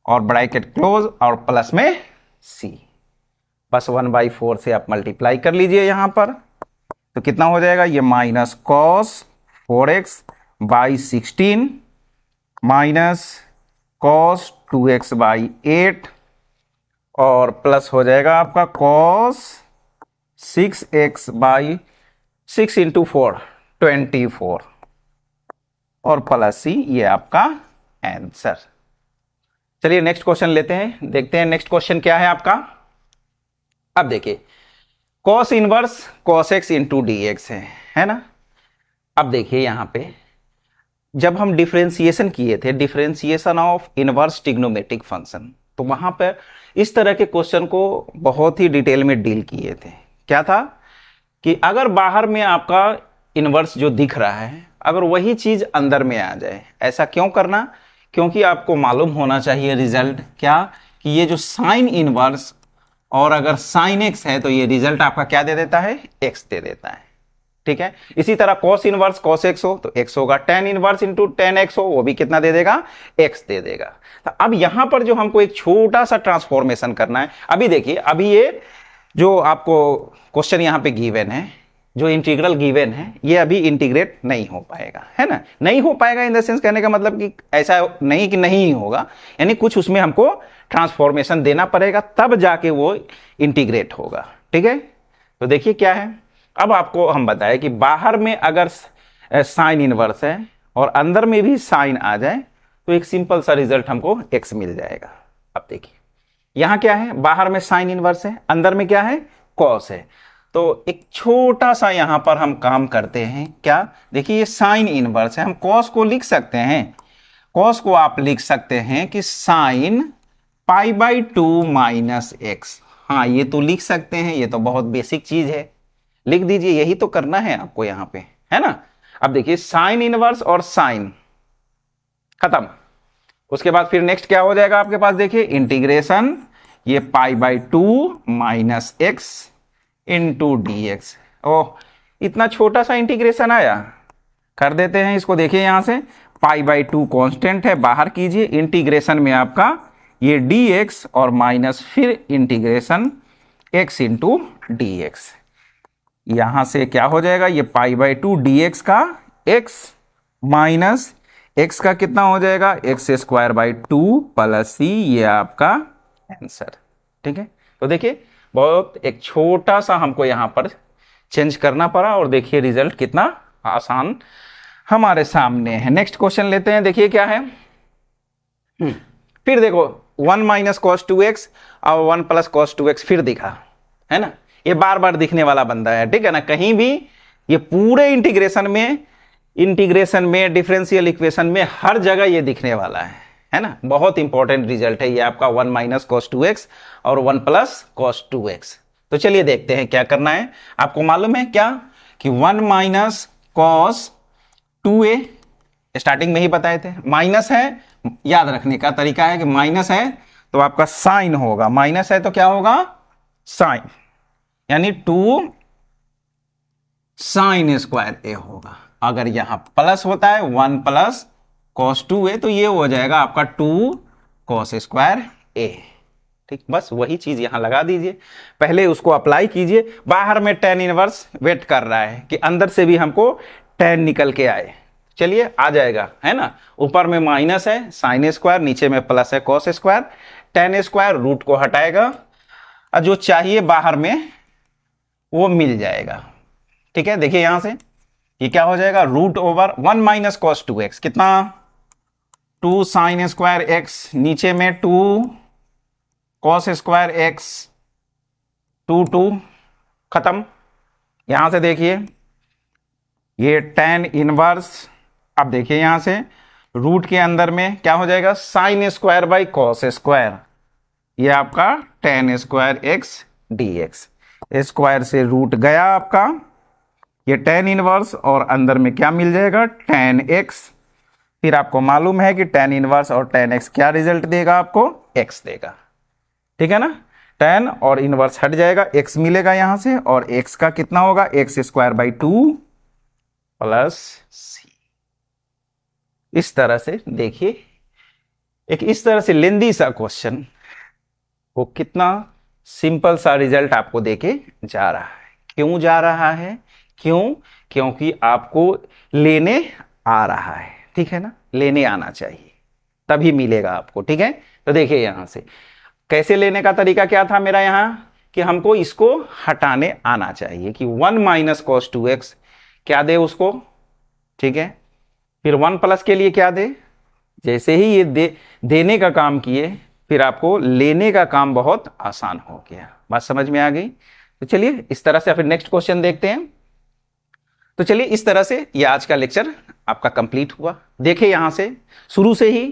और ब्रैकेट क्लोज और प्लस में c, बस 1/4 से आप मल्टीप्लाई कर लीजिए यहाँ पर, तो कितना हो जाएगा ये minus cos 4x/16 minus cos 2x/8 और प्लस हो जाएगा आपका कॉस 6x/6 इंटू 4 24 और प्लस c, ये आपका आंसर। चलिए नेक्स्ट क्वेश्चन लेते हैं, देखते हैं नेक्स्ट क्वेश्चन क्या है आपका। अब देखिए cos inverse cos x into D x है ना। अब देखिए यहां पे जब हम डिफरेंशिएशन किए थे, differentiation of inverse trigonometric function, तो वहां पर इस तरह के क्वेश्चन को बहुत ही डिटेल में डील किए थे। क्या था कि अगर बाहर में आपका इनवर्स जो दिख रहा है, अगर वही चीज अंदर में आ जाए, ऐसा क्यों करना, क्योंकि आपको मालूम होना चाहिए रिजल्ट क्या, कि ये जो साइन इनवर्स और अगर साइन एक्स है तो ये रिजल्ट आपका क्या दे देता है, एक्स दे देता है। ठीक है, इसी तरह कॉस इनवर्स कॉस एक्स हो तो एक्स होगा, tan inverse into ten x हो वो भी कितना दे देगा, एक्स दे देगा। तो अब यहां पर जो हमको एक छोटा सा ट्रांसफॉर्मेशन करना है, अभी देखिए, अभी ये जो आपको क्वेश्चन यहां पे गिवन है, जो इंटीग्रल गिवन है, ये अभी इंटीग्रेट नहीं हो पाएगा, है ना। नहीं हो पाएगा इन द सेंस कहने का मतलब कि ऐसा नहीं कि नहीं होगा, यानी कुछ उसमें हमको ट्रांसफॉर्मेशन देना पड़ेगा, तब जाके वो इंटीग्रेट होगा। ठीक है, तो देखिए क्या है। अब आपको हम बताएं कि बाहर में अगर साइन इनवर्स है और अंदर में भी साइन आ जाए तो एक सिंपल सा रिजल्ट हमको एक्स मिल जाएगा। अब देखिए यहां क्या है, बाहर में साइन इनवर्स है, अंदर में क्या है, कॉस है। तो एक छोटा सा यहां पर हम काम करते हैं, क्या, देखिए ये साइन इनवर्स है, हम कॉस को लिख सकते हैं, कॉस को आप लिख सकते हैं कि साइन π/2 माइनस एक्स। हाँ ये तो लिख सकते हैं, ये तो बहुत बेसिक चीज है, लिख दीजिए, यही तो करना है आपको यहां पे, है ना। अब देखिए साइन इनवर्स और साइन खत्म, उसके बाद फिर नेक्स्ट क्या हो जाएगा आपके पास, देखिए इंटीग्रेशन ये π/2 minus x into D x. Oh इतना छोटा सा इंटीग्रेशन आया, कर देते हैं इसको। देखिए यहां से π/2 कांस्टेंट है, बाहर कीजिए, इंटीग्रेशन में आपका ये डी एक्स और माइनस फिर integration x into D X. यहां से क्या हो जाएगा, ये π/2 dx का x माइनस x का कितना हो जाएगा, x²/2 प्लस c, ये आपका आंसर। ठीक है, तो देखिए बहुत एक छोटा सा हमको यहां पर चेंज करना पड़ा और देखिए रिजल्ट कितना आसान हमारे सामने है। नेक्स्ट क्वेश्चन लेते हैं, देखिए क्या है। फिर देखो 1 माइनस cos 2x और 1 प्लस cos 2x फिर दिखा, है ना, ये बार बार दिखने वाला बंदा है। ठीक है ना, कहीं भी ये पूरे इंटीग्रेशन में डिफरेंशियल इक्वेशन में हर जगह ये दिखने वाला है ना। बहुत इंपॉर्टेंट रिजल्ट है ये आपका 1 माइनस cos 2x और 1 प्लस cos 2x। तो चलिए देखते हैं क्या करना है। आपको मालूम है क्या कि 1 माइनस cos 2a स्टार्टिंग में ही बताए थे, माइनस है, याद रखने का तरीका है कि माइनस है तो आपका साइन होगा, माइनस है तो क्या होगा, साइन, यानी 2 साइन स्क्वायर ए होगा। अगर यहां प्लस होता है 1 प्लस cos 2a तो ये हो जाएगा आपका 2 cos स्क्वायर ए। ठीक, बस वही चीज यहां लगा दीजिए, पहले उसको अप्लाई कीजिए। बाहर में tan इनवर्स वेट कर रहा है कि अंदर से भी हमको tan निकल के आए, चलिए आ जाएगा, है ना। ऊपर में माइनस है साइन स्क्वायर, नीचे में प्लस है cos square, tan square root को हटाएगा और जो चाहिए बाहर में वो मिल जाएगा। ठीक है, देखिए यहां से ये क्या हो जाएगा, root over 1 minus cos 2x कितना, 2 साइन स्क्वायर एक्स, नीचे में 2 cos स्क्वायर एक्स, 2 खत्म। यहां से देखिए ये tan इनवर्स, अब देखिए यहां से रूट के अंदर में क्या हो जाएगा, sine square by cos square, ये आपका tan square x dx, square से रूट गया आपका, ये tan इनवर्स और अंदर में क्या मिल जाएगा, tan x। फिर आपको मालूम है कि tan इनवर्स और tan x क्या रिजल्ट देगा आपको, x देगा। ठीक है ना, tan और इनवर्स हट जाएगा, x मिलेगा यहां से, और x का कितना होगा, x²/2 प्लस c। इस तरह से देखिए एक इस तरह से लेंदी सा क्वेश्चन वो कितना सिंपल सा रिजल्ट आपको देके जा रहा है। क्यों जा रहा है? क्यों? क्योंकि आपको लेने आ रहा है, ठीक है ना, लेने आना चाहिए तभी मिलेगा आपको, ठीक है। तो देखिए यहां से कैसे लेने का तरीका क्या था मेरा यहां, कि हमको इसको हटाने आना चाहिए कि 1 माइनस कॉस 2x क्या दे उसको, ठीक है। फिर 1 प्लस के लिए क्या दे, जैसे ही ये देने का काम किए फिर आपको लेने का काम बहुत आसान हो गया। बात समझ में आ गई? तो चलिए इस तरह से फिर नेक्स्ट क्वेश्चन देखते हैं। तो चलिए इस तरह से ये आज का लेक्चर आपका कंप्लीट हुआ। देखिए यहां से शुरू से ही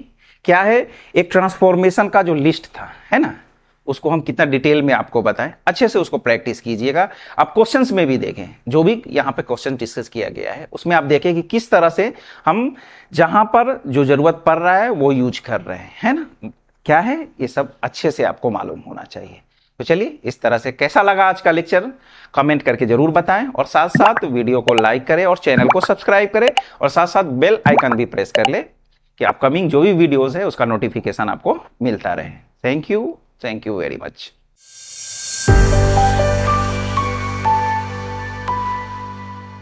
क्या है, एक ट्रांसफॉर्मेशन का जो लिस्ट था, है ना, उसको हम कितना डिटेल में आपको बताएं, अच्छे से उसको प्रैक्टिस कीजिएगा। आप क्वेश्चंस में भी देखें, जो भी यहाँ पे क्वेश्चन डिस्कस किया गया है उसमें आप देखें कि किस तरह से हम जहां पर जो जरूरत पड़ रहा है वो यूज कर रहे हैं, है ना, क्या है ये सब अच्छे से आपको मालूम होना चाहिए। तो चलिए इस तरह से कैसा लगा आज का लेक्चर कमेंट करके जरूर बताएं, और साथ साथ वीडियो को लाइक करें और चैनल को सब्सक्राइब करें, और साथ साथ बेल आइकन भी प्रेस कर ले कि अपकमिंग जो भी वीडियोस है उसका नोटिफिकेशन आपको मिलता रहे। Thank you very much.